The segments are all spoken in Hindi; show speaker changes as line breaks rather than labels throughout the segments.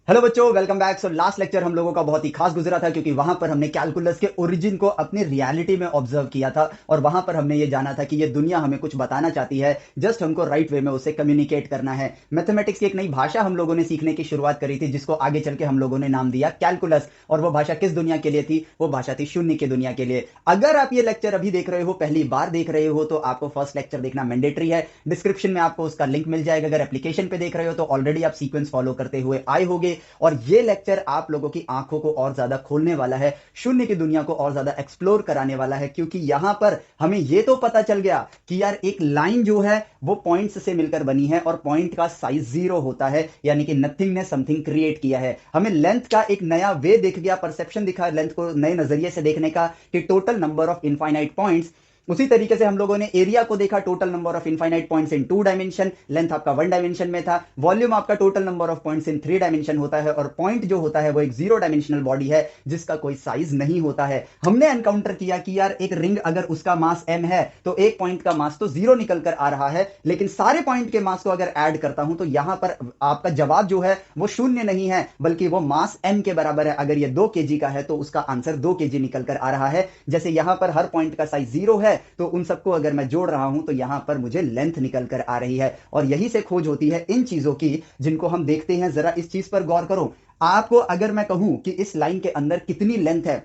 हेलो बच्चों, welcome back. So last lecture हम लोगों का बहुत ही खास गुजरा था क्योंकि वहां पर हमने कैलकुलस के ओरिजिन को अपनी रियलिटी में ऑब्जर्व किया था और वहां पर हमने ये जाना था कि ये दुनिया हमें कुछ बताना चाहती है, जस्ट हमको राइट वे में उसे कम्युनिकेट करना है। मैथमेटिक्स की एक नई भाषा हम लोगों ने सीखने की शुरुआत करी थी जिसको आगे चल के हम लोगों ने नाम दिया कैलकुलस। और वो भाषा किस दुनिया के लिए थी? वो भाषा थी शून्य की दुनिया के लिए। अगर आप ये लेक्चर अभी देख रहे हो, पहली बार देख रहे हो, तो आपको फर्स्ट लेक्चर देखना मैंडेटरी है। डिस्क्रिप्शन में आपको उसका लिंक मिल जाएगा। अगर एप्लीकेशन पे देख रहे हो तो ऑलरेडी आप सीक्वेंस फॉलो करते हुए आए होगे। और ये लेक्चर आप लोगों की आंखों को और ज्यादा खोलने वाला है, शून्य की दुनिया को और ज्यादा एक्सप्लोर कराने वाला है, क्योंकि यहां पर हमें यह तो पता चल गया कि यार एक लाइन जो है वो पॉइंट्स से मिलकर बनी है और पॉइंट का साइज जीरो होता है, यानी कि नथिंग ने समथिंग क्रिएट किया है। हमें लेंथ का एक नया वे दिख गया, परसेप्शन दिखा लेंथ को नए नजरिए से देखने का, कि total number of infinite points. उसी तरीके से हम लोगों ने एरिया को देखा, total number of infinite points in 2 dimension. Length आपका 1 डायमेंशन में था। वॉल्यूम आपका total number of points in 3 dimension होता है। और पॉइंट जो होता है वो एक 0 डायमेंशनल बॉडी है जिसका कोई साइज नहीं होता है। हमने एनकाउंटर किया कि यार एक रिंग अगर उसका मास m है तो एक पॉइंट का मास तो 0 निकल कर आ रहा है, लेकिन सारे पॉइंट के मास को अगर ऐड करता हूं तो यहां पर आपका जवाब जो है वो शून्य नहीं है, बल्कि वो मास m के बराबर है। अगर ये 2 kg का है तो उसका आंसर 2 kg निकल कर आ रहा है। जैसे यहां पर हर पॉइंट का साइज 0 है तो उन सबको अगर मैं जोड़ रहा हूं तो यहां पर मुझे लेंथ निकल कर आ रही है। और यही से खोज होती है इन चीजों की जिनको हम देखते हैं। जरा इस चीज पर गौर करो। आपको अगर मैं कहूं कि इस लाइन के अंदर कितनी लेंथ है,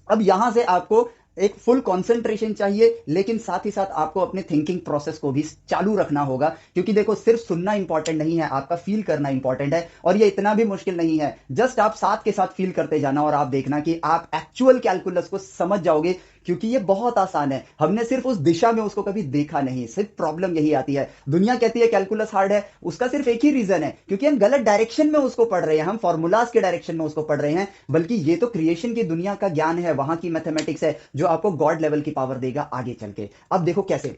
अब यहां से आपको एक फुल कंसंट्रेशन चाहिए, लेकिन साथ ही साथ आपको अपने थिंकिंग प्रोसेस को भी चालू रखना होगा, क्योंकि देखो सिर्फ सुनना इंपॉर्टेंट नहीं है, आपका फील करना इंपॉर्टेंट है। और ये इतना भी मुश्किल नहीं है, जस्ट आप साथ के साथ फील करते जाना और आप देखना कि आप एक्चुअल कैलकुलस को समझ जाओगे, क्योंकि ये बहुत आसान है। हमने सिर्फ उस दिशा में उसको कभी देखा नहीं। सिर्फ प्रॉब्लम यही आती है, दुनिया कहती है कैलकुलस हार्ड है, उसका सिर्फ एक ही रीजन है, क्योंकि हम गलत डायरेक्शन में उसको पढ़ रहे हैं, हम फॉर्मूलाज के डायरेक्शन में उसको पढ़ रहे हैं। बल्कि ये तो क्रिएशन की दुनिया का ज्ञान है, वहां की मैथमेटिक्स है जो आपको गॉड लेवल की पावर देगा आगे चल के। अब देखो कैसे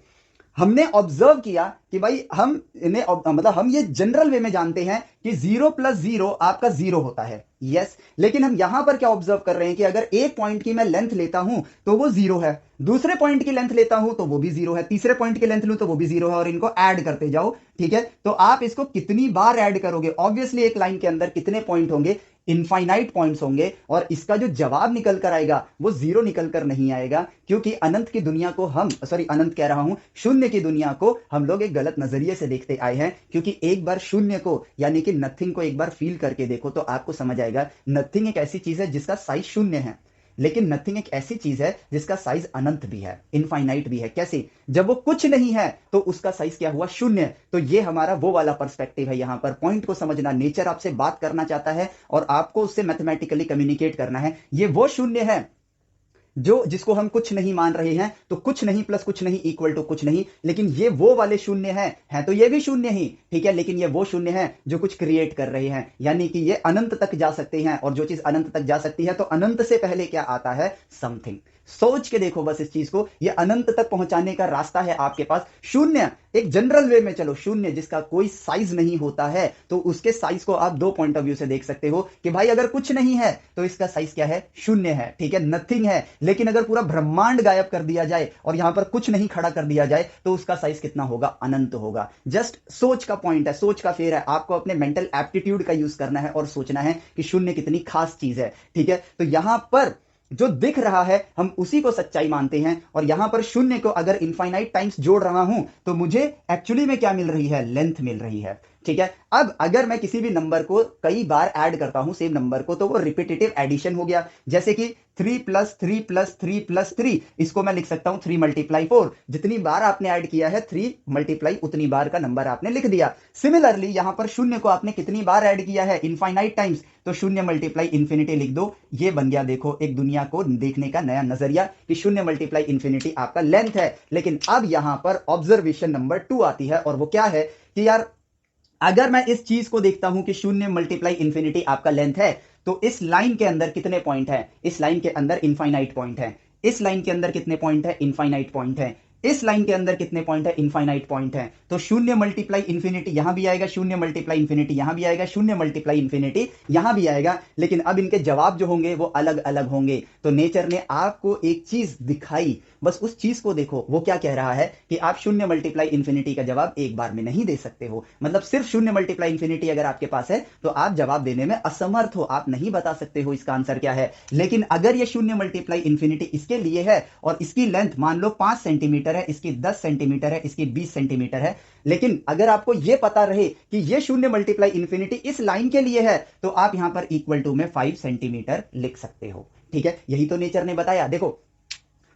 हमने ऑब्जर्व किया कि भाई हम इन्हें मतलब हम ये जनरल वे में जानते हैं कि 0 + 0 आपका 0 होता है। यस, लेकिन हम यहां पर क्या ऑब्जर्व कर रहे हैं कि अगर एक पॉइंट की मैं लेंथ लेता हूं तो वो 0 है, दूसरे पॉइंट की लेंथ लेता हूं तो वो भी 0 है, तीसरे पॉइंट की लेंथ लूं तो वो भी 0 है, और इनको ऐड करते जाओ। ठीक है, तो आप इसको कितनी बार ऐड करोगे? ऑब्वियसली एक लाइन के अंदर कितने पॉइंट होंगे? इनफाइनाइट पॉइंट्स होंगे। और इसका जो जवाब निकल कर आएगा वो 0 निकल कर नहीं आएगा, क्योंकि अनंत की दुनिया को हम, सॉरी अनंत कह रहा हूं, शून्य की दुनिया को हम लोग एक गलत नजरिए से देखते आए हैं। क्योंकि एक बार शून्य को यानी कि नथिंग को एक बार फील करके देखो तो आपको समझ आएगा नथिंग एक ऐसी चीज है जिसका साइज शून्य है, लेकिन नथिंग एक ऐसी चीज है जिसका साइज अनंत भी है, इनफाइनाइट भी है। कैसे? जब वो कुछ नहीं है तो उसका साइज क्या हुआ? शून्य। तो ये हमारा वो वाला पर्सपेक्टिव है। यहां पर पॉइंट को समझना, नेचर आपसे बात करना चाहता है और आपको उससे मैथमेटिकली कम्युनिकेट करना है। ये वो शून्य है जो जिसको हम कुछ नहीं मान रहे हैं, तो कुछ नहीं प्लस कुछ नहीं इक्वल टू कुछ नहीं। लेकिन ये वो वाले शून्य है तो ये भी शून्य ही, ठीक है, लेकिन ये वो शून्य है जो कुछ क्रिएट कर रहे हैं, यानी कि ये अनंत तक जा सकते हैं। और जो चीज अनंत तक जा सकती है तो अनंत से पहले क्या आता है? समथिंग। सोच के देखो बस इस चीज को, ये अनंत तक पहुंचाने का रास्ता है आपके पास। शून्य एक जनरल वे में चलो, शून्य जिसका कोई साइज नहीं होता है, तो उसके साइज को आप दो पॉइंट ऑफ व्यू से देख सकते हो कि भाई अगर कुछ नहीं है तो इसका साइज क्या है? शून्य है, ठीक है, नथिंग है। लेकिन अगर पूरा ब्रह्मांड गायब कर दिया जाए और यहां पर कुछ नहीं खड़ा कर दिया जाए तो उसका साइज कितना होगा? अनंत होगा। जस्ट सोच का पॉइंट है, सोच का फेर है। आपको अपने मेंटल एप्टीट्यूड का यूज करना है और सोचना है कि शून्य कितनी खास चीज है। ठीक है, तो यहां पर जो दिख रहा है हम उसी को सच्चाई मानते हैं। और यहां पर शून्य को अगर इनफाइनाइट टाइम्स जोड़ रहा हूं तो मुझे एक्चुअली में क्या मिल रही है? लेंथ मिल रही है। ठीक है, अब अगर मैं किसी भी नंबर को कई बार ऐड करता हूं, सेम नंबर को, तो वो रिपीटेटिव एडिशन हो गया। जैसे कि 3 + 3 + 3 + 3, इसको मैं लिख सकता हूं 3 × 4। जितनी बार आपने ऐड किया है 3 मल्टीप्लाई उतनी बार का नंबर आपने लिख दिया। सिमिलरली यहां पर शून्य को आपने कितनी बार ऐड किया है? इनफाइनाइट टाइम्स, तो 0 × इन्फिनिटी लिख दो। ये बन गया देखो एक दुनिया को देखने का नया नजरिया कि 0 × इन्फिनिटी आपका लेंथ है। लेकिन अब यहां पर ऑब्जर्वेशन नंबर 2 आती है, और वो क्या है कि यार अगर मैं इस चीज को देखता हूं कि 0 × इन्फिनिटी आपका लेंथ है, तो इस लाइन के अंदर कितने पॉइंट है? इस लाइन के अंदर इनफाइनाइट पॉइंट है। इस लाइन के अंदर कितने पॉइंट है? इनफाइनाइट पॉइंट है। इस लाइन के अंदर कितने पॉइंट है? इनफाइनाइट पॉइंट है। तो शून्य मल्टीप्लाई इंफिनिटी यहां भी आएगा, शून्य मल्टीप्लाई इंफिनिटी यहां भी आएगा, शून्य मल्टीप्लाई इंफिनिटी यहां भी आएगा, लेकिन अब इनके जवाब जो होंगे वो अलग अलग होंगे। तो नेचर ने आपको एक चीज दिखाई, बस उस चीज को देखो। वो क्या कह रहा है कि आप शून्य मल्टीप्लाई इंफिनिटी का जवाब एक बार में नहीं दे सकते हो। मतलब सिर्फ शून्य मल्टीप्लाई इंफिनिटी अगर आपके पास है तो आप जवाब देने में असमर्थ हो, आप नहीं बता सकते हो इसका आंसर क्या है। लेकिन अगर ये शून्य मल्टीप्लाई इंफिनिटी इसके लिए है और इसकी लेंथ मान लो 5 सेंटीमीटर है, इसकी 10 सेंटीमीटर है, इसकी 20 सेंटीमीटर है, लेकिन अगर आपको यह पता रहे कि यह शून्य मल्टीप्लाई इंफिनिटी इस लाइन के लिए है तो आप यहां पर इक्वल टू में 5 सेंटीमीटर लिख सकते हो। ठीक है, यही तो नेचर ने बताया। देखो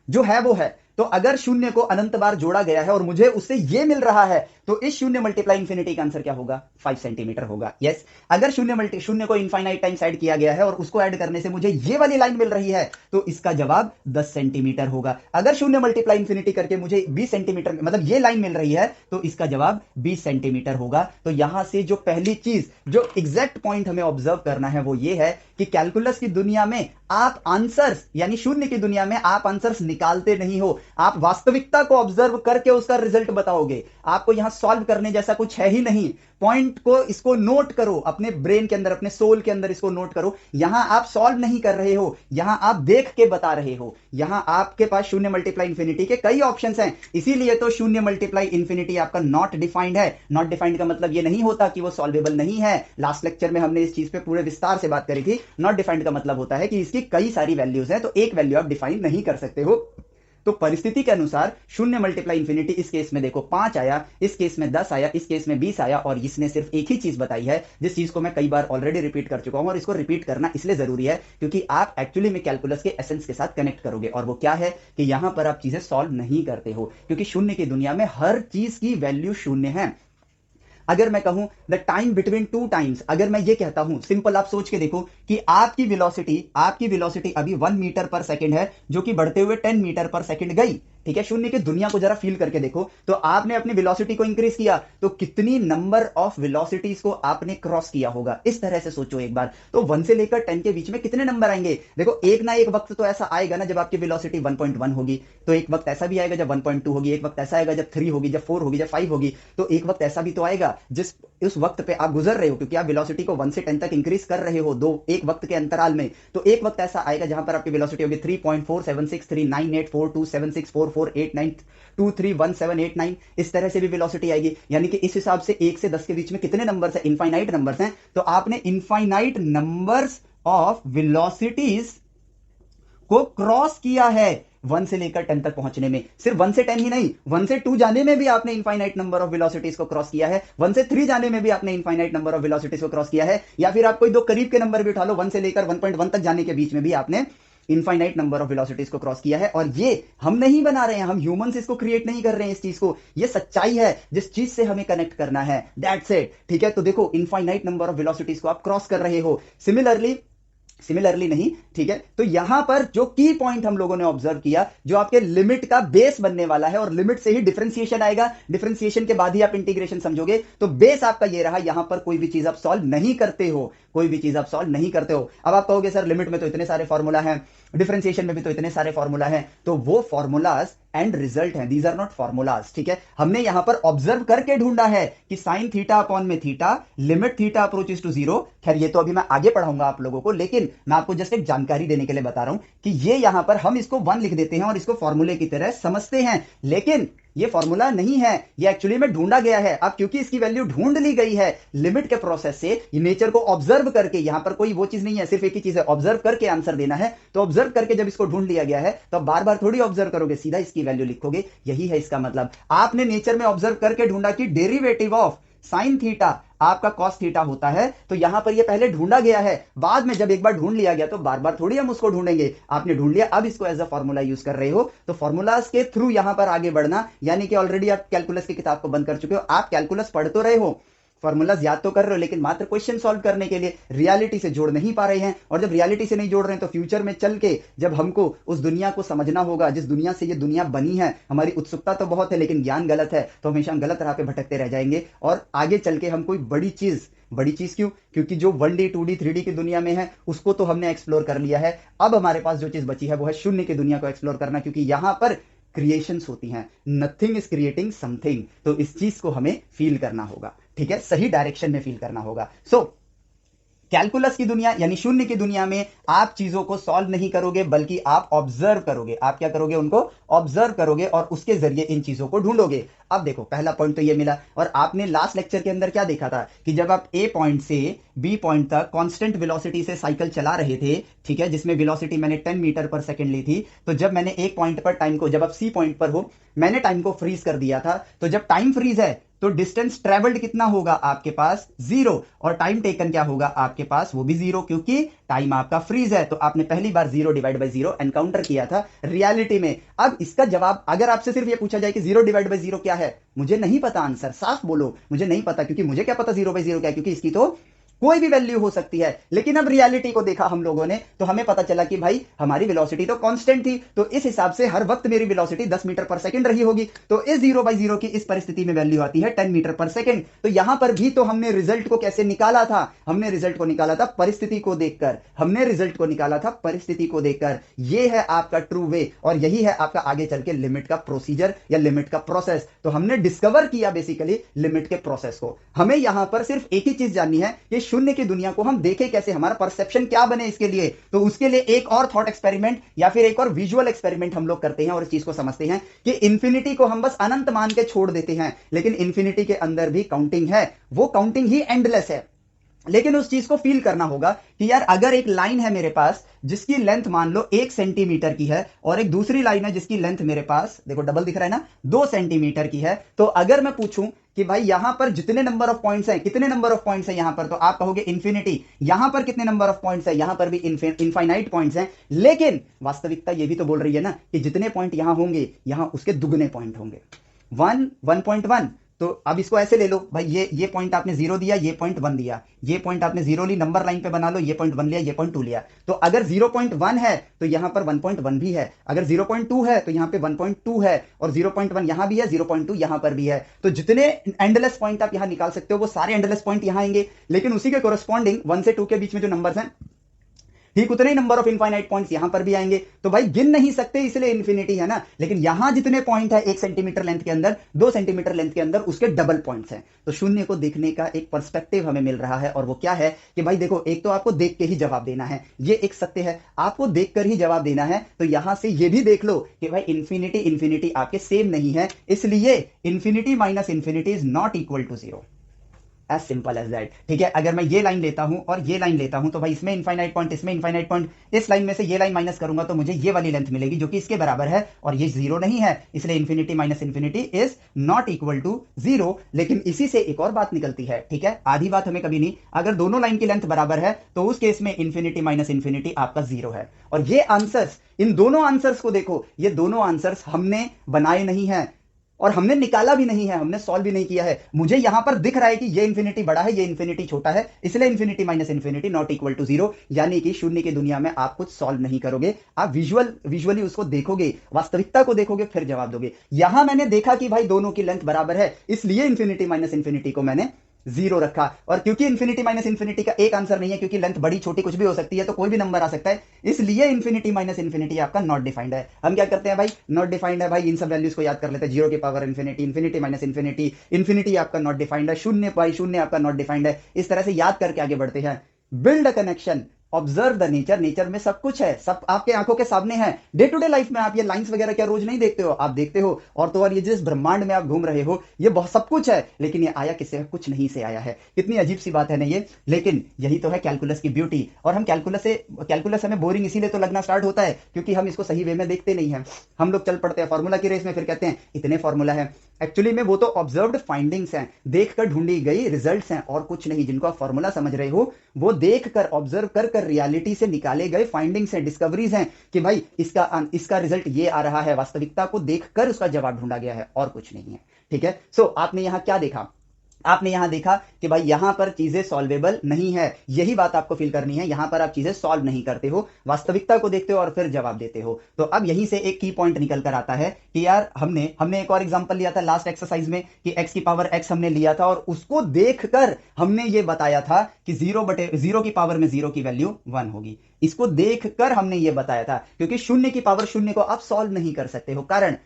जो है वो है, तो अगर शून्य को अनंत बार जोड़ा गया है और मुझे उससे ये मिल रहा है तो इस शून्य मल्टीप्लाई इंफिनिटी का आंसर क्या होगा? 5 सेंटीमीटर होगा। यस, अगर शून्य को इनफाइनाइट टाइम्स ऐड किया गया है और उसको ऐड करने से मुझे ये वाली लाइन मिल रही है तो इसका जवाब 10 सेंटीमीटर होगा। अगर शून्य मल्टीप्लाई इंफिनिटी करके मुझे 20 सेंटीमीटर मतलब ये लाइन मिल रही है तो इसका जवाब 20 सेंटीमीटर होगा। तो यहां से जो पहली चीज, जो एग्जैक्ट पॉइंट हमें ऑब्जर्व करना है वो ये है कि कैलकुलस की दुनिया में आप आंसर्स, यानी शून्य की दुनिया में आप आंसर्स निकालते नहीं हो, आप वास्तविकता को ऑब्जर्व करके उसका रिजल्ट बताओगे। आपको यहां सॉल्व करने जैसा कुछ है ही नहीं। पॉइंट को, इसको नोट करो अपने ब्रेन के अंदर, अपने सोल के अंदर इसको नोट करो। यहां आप सॉल्व नहीं कर रहे हो, यहां आप देख के बता रहे हो। यहां आपके पास शून्य मल्टीप्लाई इंफिनिटी के कई ऑप्शंस हैं, इसीलिए तो शून्य मल्टीप्लाई इंफिनिटी आपका नॉट डिफाइंड है। नॉट डिफाइंड का मतलब यह नहीं होता कि वो सॉल्वेबल नहीं है। लास्ट लेक्चर में हमने इस चीज पे पूरे विस्तार से बात करी थी। नॉट डिफाइंड का मतलब होता है कि इसकी कई सारी वैल्यूज हैं, तो एक वैल्यू आप डिफाइन नहीं कर सकते हो। तो परिस्थिति के अनुसार शून्य मल्टीप्लाई इंफिनिटी इस केस में देखो 5 आया, इस केस में 10 आया, इस केस में 20 आया, और इसने सिर्फ एक ही चीज बताई है जिस चीज को मैं कई बार ऑलरेडी रिपीट कर चुका हूं, और इसको रिपीट करना इसलिए जरूरी है क्योंकि आप एक्चुअली में कैलकुलस के एसेंस के साथ कनेक्ट करोगे। और वो क्या है कि यहां पर आप चीजें सॉल्व नहीं करते हो, क्योंकि शून्य की दुनिया में हर चीज की वैल्यू शून्य है। अगर मैं कहूं the time between two times, अगर मैं ये कहता हूं, सिंपल आप सोच के देखो कि आपकी वेलोसिटी अभी 1 मीटर पर सेकंड है, जो कि बढ़ते हुए 10 मीटर पर सेकंड गई। ठीक है, शून्य की दुनिया को जरा फील करके देखो, तो आपने अपनी वेलोसिटी को इंक्रीज किया तो कितनी नंबर ऑफ वेलोसिटीज को आपने क्रॉस किया होगा। इस तरह से सोचो एक बार, तो 1 से लेकर 10 के बीच में कितने नंबर आएंगे? देखो एक ना एक वक्त तो ऐसा आएगा ना जब आपकी वेलोसिटी 1.1 होगी, तो एक वक्त ऐसा भी आएगा जब 1.2 होगी, एक वक्त ऐसा आएगा जब 3 होगी, जब 4 होगी, जब 5 होगी, तो एक वक्त ऐसा भी तो आएगा जिस उस वक्त पे आप गुजर रहे हो, क्योंकि आप वेलोसिटी को 1 से 10 तक इंक्रीज कर रहे हो एक वक्त के अंतराल में, तो एक वक्त ऐसा आएगा जहां पर आपकी वेलोसिटी होगी 3.47639842764489231789, इस तरह से भी वेलोसिटी आएगी। यानी कि इस हिसाब से 1 से 10 के बीच में कितने नंबर्स हैं? इनफाइनाइट नंबर्स हैं। तो आपने इनफाइनाइट नंबर्स ऑफ वेलोसिटीज को क्रॉस किया है 1 से लेकर 10 तक पहुंचने में। सिर्फ 1 से 10 ही नहीं, 1 से 2 जाने में भी आपने इनफाइनाइट नंबर ऑफ वेलोसिटीज को क्रॉस किया है, 1 से 3 जाने में भी आपने इनफाइनाइट नंबर ऑफ वेलोसिटीज को क्रॉस किया है, या फिर आप कोई दो करीब के नंबर भी उठा लो, 1 से लेकर 1.1 तक जाने के बीच में भी आपने इनफाइनाइट नंबर ऑफ वेलोसिटीज को क्रॉस किया है। और ये हम नहीं बना रहे हैं, हम ह्यूमंस इसको क्रिएट नहीं कर रहे हैं इस चीज को, ये सच्चाई है जिस चीज से हमें कनेक्ट करना है, दैट्स इट। ठीक है, तो देखो इनफाइनाइट नंबर ऑफ वेलोसिटीज को आप क्रॉस कर रहे हो। सिमिलरली नहीं, ठीक है, तो यहां पर जो की पॉइंट हम लोगों ने ऑब्जर्व किया, जो आपके लिमिट का बेस बनने वाला है, और लिमिट से ही डिफरेंशिएशन आएगा, डिफरेंशिएशन के बाद ही आप इंटीग्रेशन समझोगे, तो बेस आपका ये रहा। यहां पर कोई भी चीज आप सॉल्व नहीं करते हो, कोई भी चीज आप सॉल्व नहीं करते हो। अब आप कहोगे सर लिमिट में तो इतने सारे फॉर्मूला हैं, डिफरेंशिएशन में भी तो इतने सारे फॉर्मूला हैं, तो वो फॉर्मूलाज एंड रिजल्ट हैं, दीज आर नॉट फॉर्मूलाज। ठीक है, हमने यहां पर ऑब्जर्व करके ढूंढा है कि साइन थीटा अपॉन में theta, limit theta approaches to zero. खैर ये तो अभी मैं आगे पढ़ाऊंगा आप लोगों को, लेकिन मैं आपको जस्ट एक जानकारी देने के लिए बता रहा हूं कि ये यहां पर हम इसको 1 लिख देते हैं और इसको फॉर्मूले की तरह समझते हैं, लेकिन ये फॉर्मूला नहीं है, ये एक्चुअली में ढूंढा गया है। अब क्योंकि इसकी वैल्यू ढूंढ ली गई है लिमिट के प्रोसेस से, नेचर को ऑब्जर्व करके, यहां पर कोई वो चीज नहीं है, सिर्फ एक ही चीज है, ऑब्जर्व करके आंसर देना है। तो ऑब्जर्व करके जब इसको ढूंढ लिया गया है तो बार बार थोड़ी ऑब्जर्व करोगे, सीधा इसकी वैल्यू लिखोगे। यही है इसका मतलब। आपने नेचर में ऑब्जर्व करके ढूंढा कि डेरिवेटिव ऑफ साइन थीटा आपका कॉस थीटा होता है, तो यहां पर ये पहले ढूंढा गया है, बाद में जब एक बार ढूंढ लिया गया तो बार बार थोड़ी हम उसको ढूंढेंगे। आपने ढूंढ लिया, अब इसको एज अ फॉर्मूला यूज कर रहे हो, तो फॉर्मूलाज के थ्रू यहां पर आगे बढ़ना, यानी कि ऑलरेडी आप कैलकुलस की किताब को बंद कर चुके हो, आप कैलकुलस पढ़ तो रहे हो, फॉर्मूलाज याद तो कर रहे हो, लेकिन मात्र क्वेश्चन सॉल्व करने के लिए रियलिटी से जोड़ नहीं पा रहे हैं। और जब रियलिटी से नहीं जोड़ रहे हैं तो फ्यूचर में चल के जब हमको उस दुनिया को समझना होगा जिस दुनिया से ये दुनिया बनी है, हमारी उत्सुकता तो बहुत है लेकिन ज्ञान गलत है, तो हमेशा हम गलत राह पे भटकते रह जाएंगे। और आगे चल के हम कोई बड़ी चीज क्यों? क्योंकि जो 1D 2D 3D की दुनिया में है उसको तो हमने एक्सप्लोर कर लिया है। अब हमारे पास जो चीज बची है वो है शून्य की दुनिया को एक्सप्लोर करना, क्योंकि यहां पर क्रिएशंस होती हैं, नथिंग इज क्रिएटिंग समथिंग। तो इस चीज को हमें फील करना होगा, ठीक है, सही डायरेक्शन में फील करना होगा। सो कैलकुलस की दुनिया यानी शून्य की दुनिया में आप चीजों को सॉल्व नहीं करोगे, बल्कि आप ऑब्जर्व करोगे। आप क्या करोगे? उनको ऑब्जर्व करोगे और उसके जरिए इन चीजों को ढूंढोगे। अब देखो, पहला पॉइंट तो ये मिला, और आपने लास्ट लेक्चर के अंदर क्या देखा था कि जब आप ए पॉइंट से बी पॉइंट तक कांस्टेंट वेलोसिटी से साइकिल चला रहे थे, ठीक है, जिसमें वेलोसिटी मैंने 10 मीटर पर सेकंड ली थी, तो जब मैंने एक पॉइंट पर टाइम को, जब आप सी पॉइंट पर हो, मैंने टाइम को फ्रीज कर दिया था। तो जब टाइम फ्रीज है तो डिस्टेंस ट्रेवल्ड कितना होगा आपके पास? 0। और टाइम टेकन क्या होगा आपके पास? वो भी 0, क्योंकि टाइम आपका फ्रीज है। तो आपने पहली बार 0 डिवाइड बाई 0 एनकाउंटर किया था रियलिटी में। अब इसका जवाब अगर आपसे सिर्फ ये पूछा जाए कि 0 डिवाइड बाई 0 क्या है, मुझे नहीं पता आंसर, साफ बोलो मुझे नहीं पता, क्योंकि मुझे क्या पता 0 बाई 0 क्या है, क्योंकि इसकी तो कोई भी वैल्यू हो सकती है। लेकिन अब रियलिटी को देखा हम लोगों ने, तो हमें पता चला कि भाई हमारी वेलोसिटी तो कांस्टेंट थी, तो इस हिसाब से हर वक्त मेरी वेलोसिटी 10 मीटर पर सेकंड रही होगी। तो इस 0 बाई 0 की इस परिस्थिति में वैल्यू आती है 10 मीटर पर सेकंड। तो यहां पर भी तो हमने रिजल्ट को कैसे निकाला था? हमने रिजल्ट को निकाला था परिस्थिति को देखकर। हमने रिजल्ट को निकाला था परिस्थिति को देखकर। यह है आपका ट्रू वे, और यही है आपका आगे चल के लिमिट का प्रोसीजर या लिमिट का प्रोसेस। तो हमने डिस्कवर किया बेसिकली लिमिट के प्रोसेस को। हमें यहां पर सिर्फ एक ही चीज जाननी है कि शून्य की दुनिया को हम देखें कैसे, हमारा परसेप्शन क्या बने इसके लिए। तो उसके लिए एक और थॉट एक्सपेरिमेंट या फिर एक और विजुअल एक्सपेरिमेंट हम लोग करते हैं, और इस चीज को समझते हैं कि इंफिनिटी को हम बस अनंत मान के छोड़ देते हैं, लेकिन इंफिनिटी के अंदर भी काउंटिंग है, वो काउंटिंग ही एंडलेस है। लेकिन उस चीज को फील करना होगा कि यार अगर एक लाइन है मेरे पास जिसकी लेंथ मान लो 1 सेंटीमीटर की है, और एक दूसरी लाइन है जिसकी लेंथ मेरे पास, देखो डबल दिख रहा है ना, 2 सेंटीमीटर की है, तो अगर मैं पूछूं कि भाई यहां पर जितने नंबर ऑफ पॉइंट्स हैं, कितने नंबर ऑफ पॉइंट्स हैं यहां पर, तो आप कहोगे इंफिनिटी। यहां पर कितने नंबर ऑफ पॉइंट्स हैं? यहां पर भी इनफाइनाइट पॉइंट्स हैं। लेकिन वास्तविकता यह भी तो बोल रही है ना कि जितने पॉइंट यहां होंगे, यहां उसके दुगने पॉइंट होंगे, 1 1.1। तो अब इसको ऐसे ले लो भाई, ये पॉइंट आपने 0 दिया, ये पॉइंट 1 दिया, ये पॉइंट आपने 0 ली, नंबर लाइन पे बना लो, ये पॉइंट 1 लिया, ये पॉइंट 2 लिया। तो अगर 0.1 है तो यहां पर 1.1 भी है, अगर 0.2 है तो यहां पे 1.2 है, और 0.1 यहां भी है, 0.2 यहां पर भी है। तो जितने एंडलेस पॉइंट आप यहां निकाल सकते हो, वो सारे एंडलेस पॉइंट यहां आएंगे। लेकिन उसी के कोरस्पॉन्डिंग 1 से 2 के बीच में जो नंबर्स हैं, ठीक उतने ही नंबर ऑफ इनफाइनाइट पॉइंट्स यहां पर भी आएंगे। तो भाई गिन नहीं सकते, इसलिए इन्फिनिटी है ना। लेकिन यहां जितने पॉइंट है 1 सेंटीमीटर लेंथ के अंदर, 2 सेंटीमीटर लेंथ के अंदर, उसके डबल पॉइंट्स हैं। तो शून्य को देखने का एक पर्सपेक्टिव हमें मिल रहा है, और वो क्या है कि भाई देखो, एक तो आपको देख के ही जवाब देना है, ये एक सत्य है, आपको देखकर ही जवाब देना है। तो यहां से ये भी देख लो कि भाई इंफिनिटी इंफिनिटी आपके सेम नहीं है, इसलिए infinity minus infinity is not equal to 0। As simple as that, ठीक है। अगर मैं ये लाइन लेता हूं और ये लाइन लेता हूं, तो भाई इसमें इनफाइनाइट पॉइंट, इसमें इनफाइनाइट पॉइंट, इस लाइन में से ये लाइन माइनस करूंगा तो मुझे ये वाली लेंथ मिलेगी जो कि इसके बराबर है, और ये 0 नहीं है, इसलिए infinity minus infinity is not equal to 0। लेकिन इसी से एक और बात निकलती है, ठीक है, आधी बात हमें कभी नहीं, अगर दोनों लाइन की लेंथ बराबर है तो उस केस में इंफिनिटी माइनस इंफिनिटी आपका 0 है। और ये आंसर्स, इन दोनों आंसर्स को देखो, ये दोनों आंसर्स हमने बनाए नहीं है, और हमने निकाला भी नहीं है, हमने सॉल्व भी नहीं किया है। मुझे यहां पर दिख रहा है कि ये इंफिनिटी बड़ा है, ये इंफिनिटी छोटा है, इसलिए infinity minus infinity not equal to 0। यानी कि शून्य की दुनिया में आप कुछ सॉल्व नहीं करोगे, आप विजुअली उसको देखोगे, वास्तविकता को देखोगे, फिर जवाब दोगे। यहां मैंने देखा कि भाई दोनों की लेंथ बराबर है, इसलिए इंफिनिटी माइनस इंफिनिटी को मैंने 0 रखा। और क्योंकि इंफिनिटी माइनस इंफिनिटी का एक आंसर नहीं है, क्योंकि लेंथ बड़ी छोटी कुछ भी हो सकती है, तो कोई भी नंबर आ सकता है, इसलिए इंफिनिटी माइनस इंफिनिटी आपका नॉट डिफाइंड है। हम क्या करते हैं भाई, नॉट डिफाइंड है भाई, इन सब वैल्यूज को याद कर लेते हैं, 0 की power infinity, infinity minus infinity, infinity आपका नॉट डिफाइंड है, शून्य बाई शून्य आपका नॉट डिफाइंड है। इस तरह से याद करके आगे बढ़ते हैं। Build a connection, observe the nature, nature में सब कुछ है, सब आपके आंखों के सामने है। डे टू डे लाइफ में आप ये लाइंस वगैरह क्या रोज नहीं देखते हो? आप देखते हो, और तो और ये जिस ब्रह्मांड में आप घूम रहे हो, ये बहुत सब कुछ है, लेकिन ये आया किससे? कुछ नहीं से आया है। कितनी अजीब सी बात है ना ये, लेकिन यही तो है कैलकुलस की ब्यूटी। और हम कैलकुलस हमें बोरिंग इसीलिए तो लगना स्टार्ट होता है क्योंकि हम इसको सही वे में देखते नहीं है। हम लोग चल पड़ते हैं फॉर्मूला की रेस में, फिर कहते हैं इतने फॉर्मूला है। एक्चुअली में वो तो ऑब्जर्व्ड फाइंडिंग्स हैं, देखकर ढूंढी गई रिजल्ट्स हैं, और कुछ नहीं। जिनको आप फॉर्मूला समझ रहे हो, वो देखकर, ऑब्जर्व कर रियलिटी से निकाले गए फाइंडिंग्स हैं, डिस्कवरीज हैं कि भाई इसका रिजल्ट ये आ रहा है। वास्तविकता को देखकर उसका जवाब ढूंढा गया है, और कुछ नहीं है, ठीक है। सो आपने यहां क्या देखा? आपने यहां देखा कि भाई यहां पर चीजें सॉल्वेबल नहीं है, यही बात आपको फील करनी है। यहां पर आप चीजें सॉल्व नहीं करते हो, वास्तविकता को देखते हो और फिर जवाब देते हो। तो अब यहीं से एक की पॉइंट निकल कर आता है कि यार हमने एक और एग्जांपल लिया था लास्ट एक्सरसाइज में कि x की पावर x हमने लिया था, और उसको देखकर हमने ये बताया था कि 0 की पावर में 0 की वैल्यू 1 होगी। इसको देखकर हमने ये बताया था, क्योंकि शून्य की पावर शून्य को आप सॉल्व नहीं कर सकते हो। कारण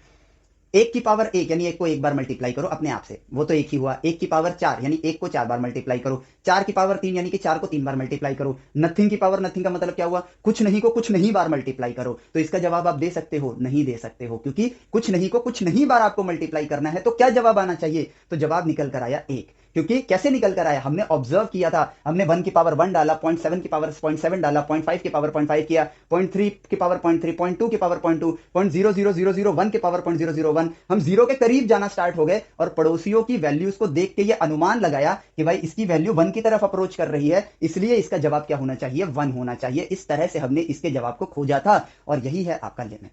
एक की पावर एक यानी एक को एक बार मल्टीप्लाई करो अपने आप से, वो तो एक ही हुआ। एक की पावर चार यानी एक को चार बार मल्टीप्लाई करो। चार की पावर तीन यानी कि चार को तीन बार मल्टीप्लाई करो। नथिंग की पावर नथिंग का मतलब क्या हुआ, कुछ नहीं को कुछ नहीं बार मल्टीप्लाई करो। तो इसका जवाब आप दे सकते हो, नहीं दे सकते हो, क्योंकि कुछ नहीं को कुछ नहीं बार आपको मल्टीप्लाई करना है। तो क्या जवाब आना चाहिए, तो जवाब निकल कर आया एक। क्योंकि कैसे निकल कर आया, हमने ऑब्जर्व किया था, हमने वन की पावर वन डाला, 0.7 की पावर 0.7 डाला, 0.5 की पावर 0.5 किया, 0.3 की पावर 0.3, 0.2 की पावर 0.2, 0.00001 की पावर 0.001। हम जीरो के करीब जाना स्टार्ट हो गए और पड़ोसियों की वैल्यूज को देख के ये अनुमान लगाया कि भाई इसकी वैल्यू वन की तरफ अप्रोच कर रही है, इसलिए इसका जवाब क्या होना चाहिए, वन होना चाहिए। इस तरह से हमने इसके जवाब को खोजा था और यही है आपका लिमिट,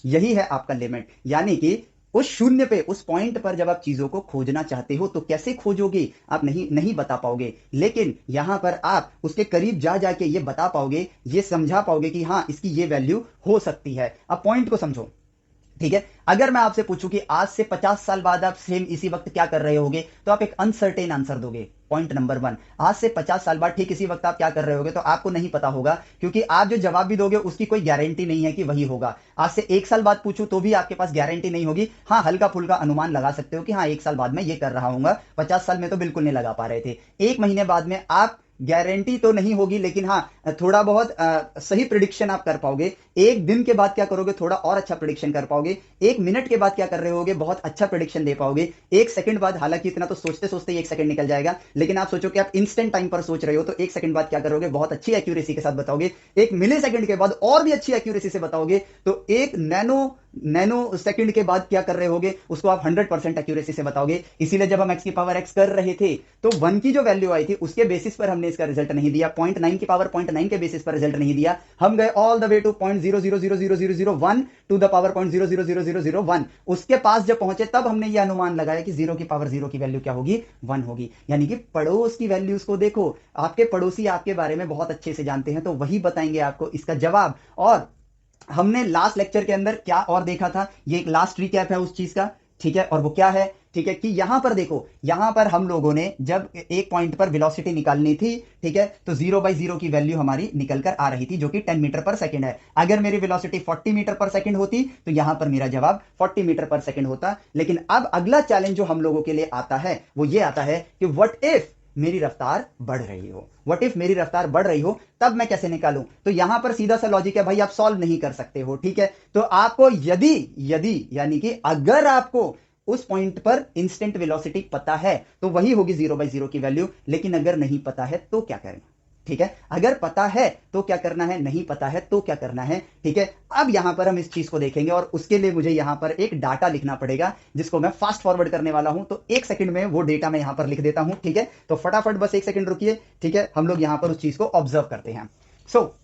यही है आपका लिमिट। यानी कि उस शून्य पे, उस पॉइंट पर जब आप चीजों को खोजना चाहते हो तो कैसे खोजोगे, आप नहीं नहीं बता पाओगे, लेकिन यहां पर आप उसके करीब जा जाके ये बता पाओगे, ये समझा पाओगे कि हाँ इसकी ये वैल्यू हो सकती है। अब पॉइंट को समझो, ठीक है। अगर मैं आपसे पूछूं कि आज से 50 साल बाद आप सेम इसी वक्त क्या कर रहे होगे, तो आप एक अनसर्टेन आंसर दोगे। पॉइंट नंबर वन, आज से 50 साल बाद ठीक इसी वक्त आप क्या कर रहे होगे, तो आपको नहीं पता होगा, क्योंकि आप जो जवाब भी दोगे उसकी कोई गारंटी नहीं है कि वही होगा। आज से एक साल बाद पूछूं तो भी आपके पास गारंटी नहीं होगी। हाँ, हल्का फुल्का अनुमान लगा सकते हो कि हाँ एक साल बाद मैं ये कर रहा हूंगा, 50 साल में तो बिल्कुल नहीं लगा पा रहे थे। एक महीने बाद में आप, गारंटी तो नहीं होगी लेकिन हाँ थोड़ा बहुत सही प्रिडिक्शन आप कर पाओगे। एक दिन के बाद क्या करोगे, थोड़ा और अच्छा प्रिडिक्शन कर पाओगे। एक मिनट के बाद क्या कर रहे होगे, बहुत अच्छा प्रिडिक्शन दे पाओगे। एक सेकंड बाद, हालांकि इतना तो सोचते सोचते ही एक सेकंड निकल जाएगा, लेकिन आप सोचो कि आप इंस्टेंट टाइम पर सोच रहे हो, तो एक सेकंड बाद क्या करोगे, बहुत अच्छी एक्यूरेसी के साथ बताओगे। एक मिली सेकंड के बाद और भी अच्छी एक्यूरेसी से बताओगे, तो एक नैनो सेकंड के बाद क्या कर रहे होगे, उसको आप 100% एक्यूरेसी से बताओगे। इसीलिए जब हम x की पावर x कर रहे थे तो 1 की जो वैल्यू आई थी उसके बेसिस पर हमने इसका रिजल्ट नहीं दिया, 0.9 की पावर 0.9 के बेसिस पर रिजल्ट नहीं दिया, हम गए all the way to 0.000001 to the power 0.000001। उसके पास जब पहुंचे तब हमने ये अनुमान लगाया कि 0 की पावर 0 की वैल्यू क्या होगी, 1 होगी। यानी कि पड़ोस की वैल्यूज को देखो, आपके पड़ोसी आपके बारे में बहुत अच्छे से जानते हैं, तो वही बताएंगे आपको इसका जवाब। और हमने लास्ट लेक्चर के अंदर क्या और देखा था, ये एक लास्ट रिकैप है उस चीज का, ठीक है। और वो क्या है, ठीक है, कि यहां पर देखो, यहां पर हम लोगों ने जब एक पॉइंट पर वेलोसिटी निकालनी थी, ठीक है, तो 0/0 की वैल्यू हमारी निकल कर आ रही थी, जो कि 10 मीटर पर सेकंड है। अगर मेरी वेलोसिटी 40 मीटर पर सेकंड होती तो यहां पर मेरा जवाब 40 मीटर पर सेकंड होता। लेकिन अब अगला चैलेंज जो हम लोगों के लिए आता है वो ये आता है कि व्हाट इफ मेरी रफ्तार बढ़ रही हो, व्हाट इफ मेरी रफ्तार बढ़ रही हो, तब मैं कैसे निकालूं। तो यहां पर सीधा सा लॉजिक है भाई, आप सॉल्व नहीं कर सकते हो, ठीक है। तो आपको यदि यदि यानी कि अगर आपको उस पॉइंट पर इंस्टेंट वेलोसिटी पता है तो वही होगी 0/0 की वैल्यू, लेकिन अगर नहीं पता है तो क्या करें, ठीक है। अगर पता है तो क्या करना है, नहीं पता है तो क्या करना है, ठीक है। अब यहां पर हम इस चीज को देखेंगे और उसके लिए मुझे यहां पर एक डाटा लिखना पड़ेगा जिसको मैं फास्ट फॉरवर्ड करने वाला हूं। तो एक सेकंड में वो डेटा मैं यहां पर लिख देता हूं, ठीक है। तो फटाफट बस एक सेकंड रुकिए, ठीक है, हम लोग यहां पर उस चीज को ऑब्जर्व करते हैं। सो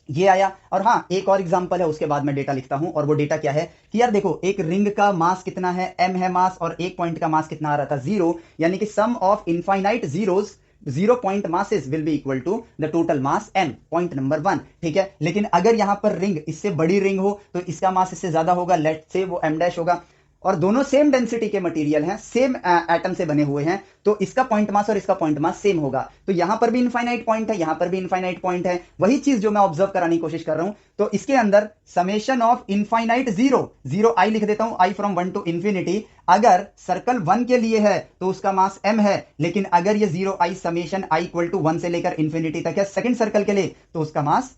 ये आया, और हाँ एक और एग्जांपल है, उसके बाद मैं डेटा लिखता हूं। और वो डेटा क्या है कि यार देखो, एक रिंग का मास कितना है, m है मास, और एक पॉइंट का मास कितना आ रहा था, 0। यानी कि sum of infinite zeros, 0 point masses will be equal to the total mass m, point number 1, ठीक है। लेकिन अगर यहां पर रिंग इससे बड़ी रिंग हो तो इसका मास इससे ज्यादा होगा, लेट से वो m डैश होगा, और दोनों सेम डेंसिटी के मटेरियल हैं, सेम एटम से बने हुए हैं, तो इसका पॉइंट मास और इसका पॉइंट मास सेम होगा। तो यहां पर भी इनफाइनाइट पॉइंट है, यहां पर भी इनफाइनाइट पॉइंट है, वही चीज जो मैं ऑब्जर्व कराने की कोशिश कर रहा हूं। तो इसके अंदर समेशन ऑफ इनफाइनाइट जीरो आई लिख देता हूं, आई फ्रॉम 1 टू इंफिनिटी। अगर सर्कल 1 के लिए है तो उसका मास m है, लेकिन अगर ये 0i summation i equal to 1 से लेकर इंफिनिटी तक है सेकंड सर्कल के लिए, तो उसका मास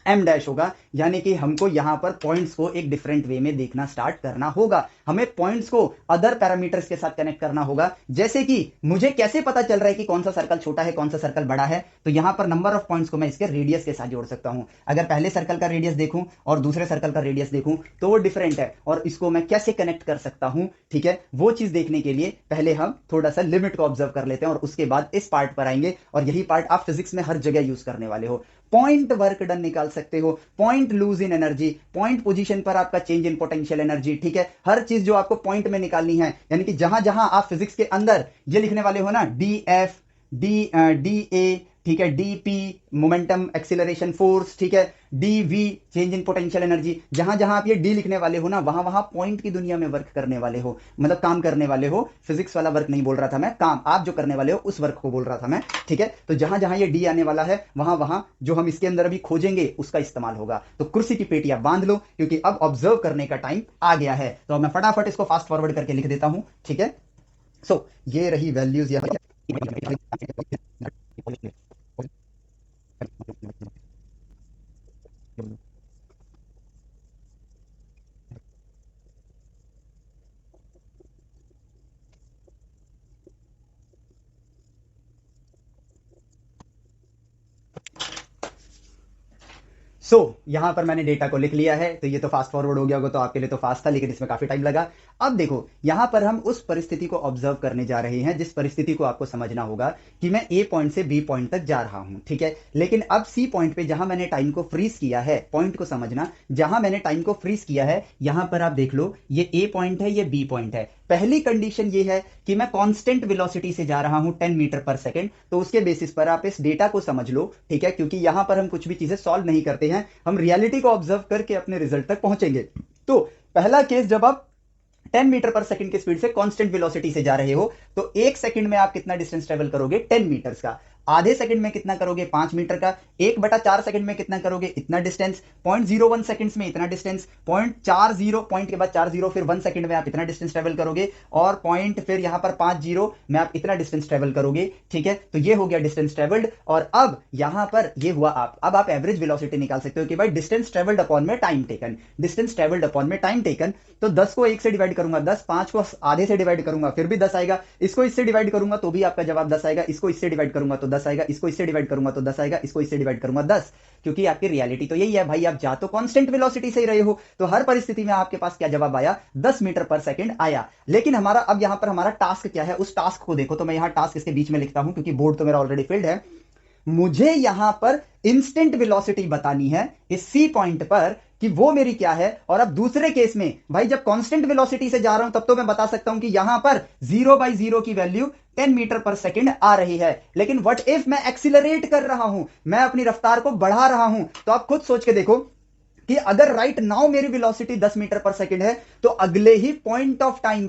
m डैश होगा। यानी कि हमको यहां पर पॉइंट्स को एक डिफरेंट वे में देखना स्टार्ट करना होगा, हमें पॉइंट्स को अदर पैरामीटर्स के साथ कनेक्ट करना होगा। जैसे कि मुझे कैसे पता चल रहा है कि कौन सा सर्कल छोटा है कौन सा सर्कल बड़ा है, तो यहां पर नंबर ऑफ पॉइंट्स को मैं इसके रेडियस के साथ जोड़ सकता हूं। अगर पहले सर्कल का रेडियस देखूं और दूसरे सर्कल का रेडियस देखूं तो वो डिफरेंट है, और इसको मैं कैसे कनेक्ट कर सकता हूं, ठीक है। वो चीज देखने के लिए पहले हम थोड़ा सा लिमिट को ऑब्जर्व कर लेते हैं और उसके बाद इस पार्ट पर आएंगे, और यही पार्ट आप फिजिक्स में हर जगह यूज करने वाले हो। पॉइंट वर्क डन निकाल सकते हो, point loss in energy, point position पर आपका चेंज इन पोटेंशियल एनर्जी, ठीक है। हर चीज जो आपको पॉइंट में निकालनी है, यानी कि जहां जहां आप फिजिक्स के अंदर ये लिखने वाले हो ना, डी एफ डी ए ठीक है, D P momentum acceleration force, ठीक है, D V change in potential energy. जहां जहां आप ये डी लिखने वाले हो ना, वहां वहां पॉइंट की दुनिया में वर्क करने वाले हो, मतलब काम करने वाले हो। फिजिक्स वाला वर्क नहीं बोल रहा था मैं, काम आप जो करने वाले हो उस वर्क को बोल रहा था मैं, ठीक है। तो जहां जहां ये डी आने वाला है, वहां वहां जो हम इसके अंदर अभी खोजेंगे उसका इस्तेमाल होगा। तो कुर्सी की पेटियां बांध लो, क्योंकि अब ऑब्जर्व करने का टाइम आ गया है। तो मैं फटाफट इसको फास्ट फॉरवर्ड करके लिख देता हूं, ठीक है। सो ये रही वैल्यूज यहाँ। यहां पर मैंने डेटा को लिख लिया है। तो ये तो फास्ट फॉरवर्ड हो गया होगा, तो आपके लिए तो फास्ट था, लेकिन इसमें काफी टाइम लगा। अब देखो, यहां पर हम उस परिस्थिति को ऑब्जर्व करने जा रहे हैं जिस परिस्थिति को आपको समझना होगा कि मैं ए पॉइंट से बी पॉइंट तक जा रहा हूं, ठीक है। लेकिन अब सी पॉइंट पे जहां मैंने टाइम को फ्रीज किया है, पॉइंट को समझना, जहां मैंने टाइम को फ्रीज किया है, यहां पर आप देख लो, ये ए पॉइंट है, ये बी पॉइंट है। पहली कंडीशन ये है कि मैं कांस्टेंट वेलोसिटी से जा रहा हूं 10 मीटर पर सेकंड। तो उसके बेसिस पर आप इस डेटा को समझ लो, ठीक है, क्योंकि यहां पर हम कुछ भी चीजें सॉल्व नहीं करते हैं, हम रियलिटी को ऑब्जर्व करके अपने रिजल्ट तक पहुंचेंगे। तो पहला केस, जब आप 10 मीटर पर सेकंड की स्पीड से कांस्टेंट वेलोसिटी से जा रहे हो, तो एक सेकंड में आप कितना डिस्टेंस ट्रेवल करोगे? 10 मीटर्स का। आधे सेकंड में कितना करोगे? 5 मीटर का। 1/4 सेकंड में कितना करोगे? इतना डिस्टेंस। 0.01 सेकंड्स में इतना डिस्टेंस। 0.40 पॉइंट के बाद 40 फिर 1 सेकंड में आप इतना डिस्टेंस ट्रेवल करोगे, और पॉइंट फिर यहां पर 50 में आप इतना डिस्टेंस ट्रेवल करोगे, ठीक है। तो ये हो गया डिस्टेंस ट्रेवल्ड। और अब यहां पर ये हुआ, अब आप एवरेज वेलोसिटी निकाल सकते हो कि भाई डिस्टेंस ट्रेवल्ड अपॉन में time taken, distance travelled upon में टाइम टेकन। तो 10 को 1 से डिवाइड करूंगा 10, 5 को आधे से डिवाइड करूंगा फिर भी 10 आएगा, इसको इससे डिवाइड करूंगा तो भी आपका जवाब 10 आएगा, इसको इससे डिवाइड करूंगा तो 10 आएगा, इसको इससे डिवाइड करूंगा तो 10 आएगा, इसको इससे डिवाइड करूंगा 10। क्योंकि आपकी रियलिटी तो यही है भाई, आप जा तो कांस्टेंट वेलोसिटी से ही रहे हो, तो हर परिस्थिति में आपके पास क्या जवाब आया? 10 मीटर पर सेकंड आया। लेकिन हमारा अब यहां पर हमारा टास्क क्या है, उस टास्क को देखो। तो मैं यहां टास्क इसके बीच में लिखता हूं, क्योंकि बोर्ड तो मेरा ऑलरेडी फिल्ड है। मुझे यहां पर इंस्टेंट वेलोसिटी बतानी है इस सी पॉइंट पर कि वो मेरी क्या है। और अब दूसरे केस में भाई, जब कांस्टेंट वेलोसिटी से जा रहा हूं, तब तो मैं बता सकता हूं कि यहां पर 0/0 की वैल्यू 10 मीटर पर सेकंड आ रही है। लेकिन व्हाट इफ मैं एक्सीलरेट कर रहा हूं, मैं अपनी रफ्तार को बढ़ा रहा हूं, तो आप खुद सोच के देखो कि अगर राइट नाउ मेरी वेलोसिटी 10 मीटर पर सेकंड है, तो अगले ही पॉइंट ऑफ टाइम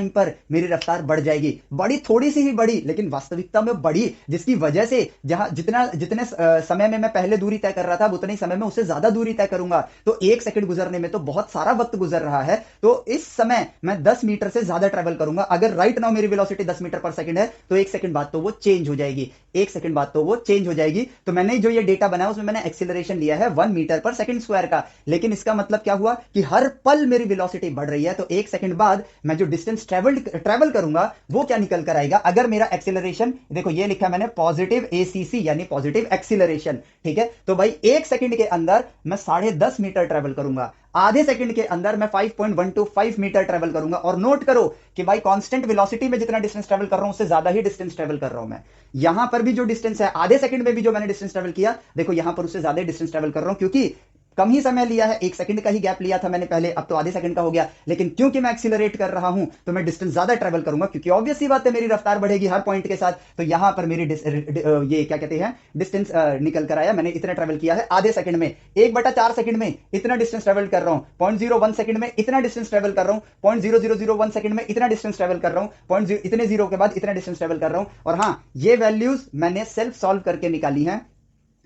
पर मेरी रफ्तार बढ़ जाएगी। बड़ी, थोड़ी सी ही बढ़ी, लेकिन वास्तविकता में बढ़ी, जिसकी वजह से जहां जितने समय में मैं पहले दूरी तय कर रहा था, उतने समय में उससे ज्यादा दूरी तय करूंगा। तो 1 सेकंड गुजरने में तो बहुत सारा वक्त गुजर रहा है, तो इस समय मैं 10 मीटर से ज्यादा ट्रेवल करूंगा। अगर राइट नाउ मेरी वेलोसिटी 10 मीटर पर सेकंड है, तो 1 सेकंड बाद तो वो चेंज हो जाएगी, 1 सेकंड बाद तो वो चेंज हो जाएगी। तो मैंने जो ये डेटा बनाया, उसमें मैंने एक्सीलरेशन लिया है 1 मीटर पर सेकंड स्क्वायर का। लेकिन इसका मतलब क्या हुआ कि हर पल मेरी वेलोसिटी बढ़ रही है। तो 1 सेकंड बाद मैं जो डिस्टेंस ट्रेवल करूंगा, वो क्या निकल कर आएगा? अगर मेरा एक्सीलरेशन, देखो ये लिखा मैंने पॉजिटिव एसीसी, यानी पॉजिटिव एक्सीलरेशन, ठीक है। तो भाई 1 सेकंड के अंदर मैं 10.5 मीटर ट्रेवल करूंगा, आधे सेकंड के अंदर मैं 5.125 मीटर ट्रेवल करूंगा। और नोट करो कि भाई कांस्टेंट वेलोसिटी में जितना डिस्टेंस ट्रेवल कर रहा हूं, उससे ज्यादा ही डिस्टेंस ट्रेवल कर रहा हूं मैं। यहां पर भी जो डिस्टेंस है, आधे सेकंड में भी जो मैंने डिस्टेंस ट्रेवल किया, देखो यहां पर उससे ज्यादा डिस्टेंस ट्रेवल कर रहा हूं, क्योंकि कम ही समय लिया है, 1 सेकंड का ही गैप लिया था मैंने पहले, अब तो आधे सेकंड का हो गया। लेकिन क्योंकि मैं एक्सीलरेट कर रहा हूं, तो मैं डिस्टेंस ज्यादा ट्रेवल करूंगा, क्योंकि ऑब्वियस सी बात है, मेरी रफ्तार बढ़ेगी हर पॉइंट के साथ। तो यहां पर मेरी ये क्या कहते हैं, डिस्टेंस निकल कर आया। मैंने इतना ट्रेवल किया है आधे सेकंड में, 1/4 सेकंड में इतना डिस्टेंस ट्रेवल कर रहा हूं, 0.01 सेकंड में इतना डिस्टेंस ट्रेवल कर रहा हूं, 0.0001 सेकंड में इतना डिस्टेंस ट्रेवल कर रहा हूं, इतने जीरो के बाद इतना डिस्टेंस ट्रेवल कर रहा हूं। और हां, ये वैल्यूज मैंने सेल्फ सॉल्व करके निकाली है,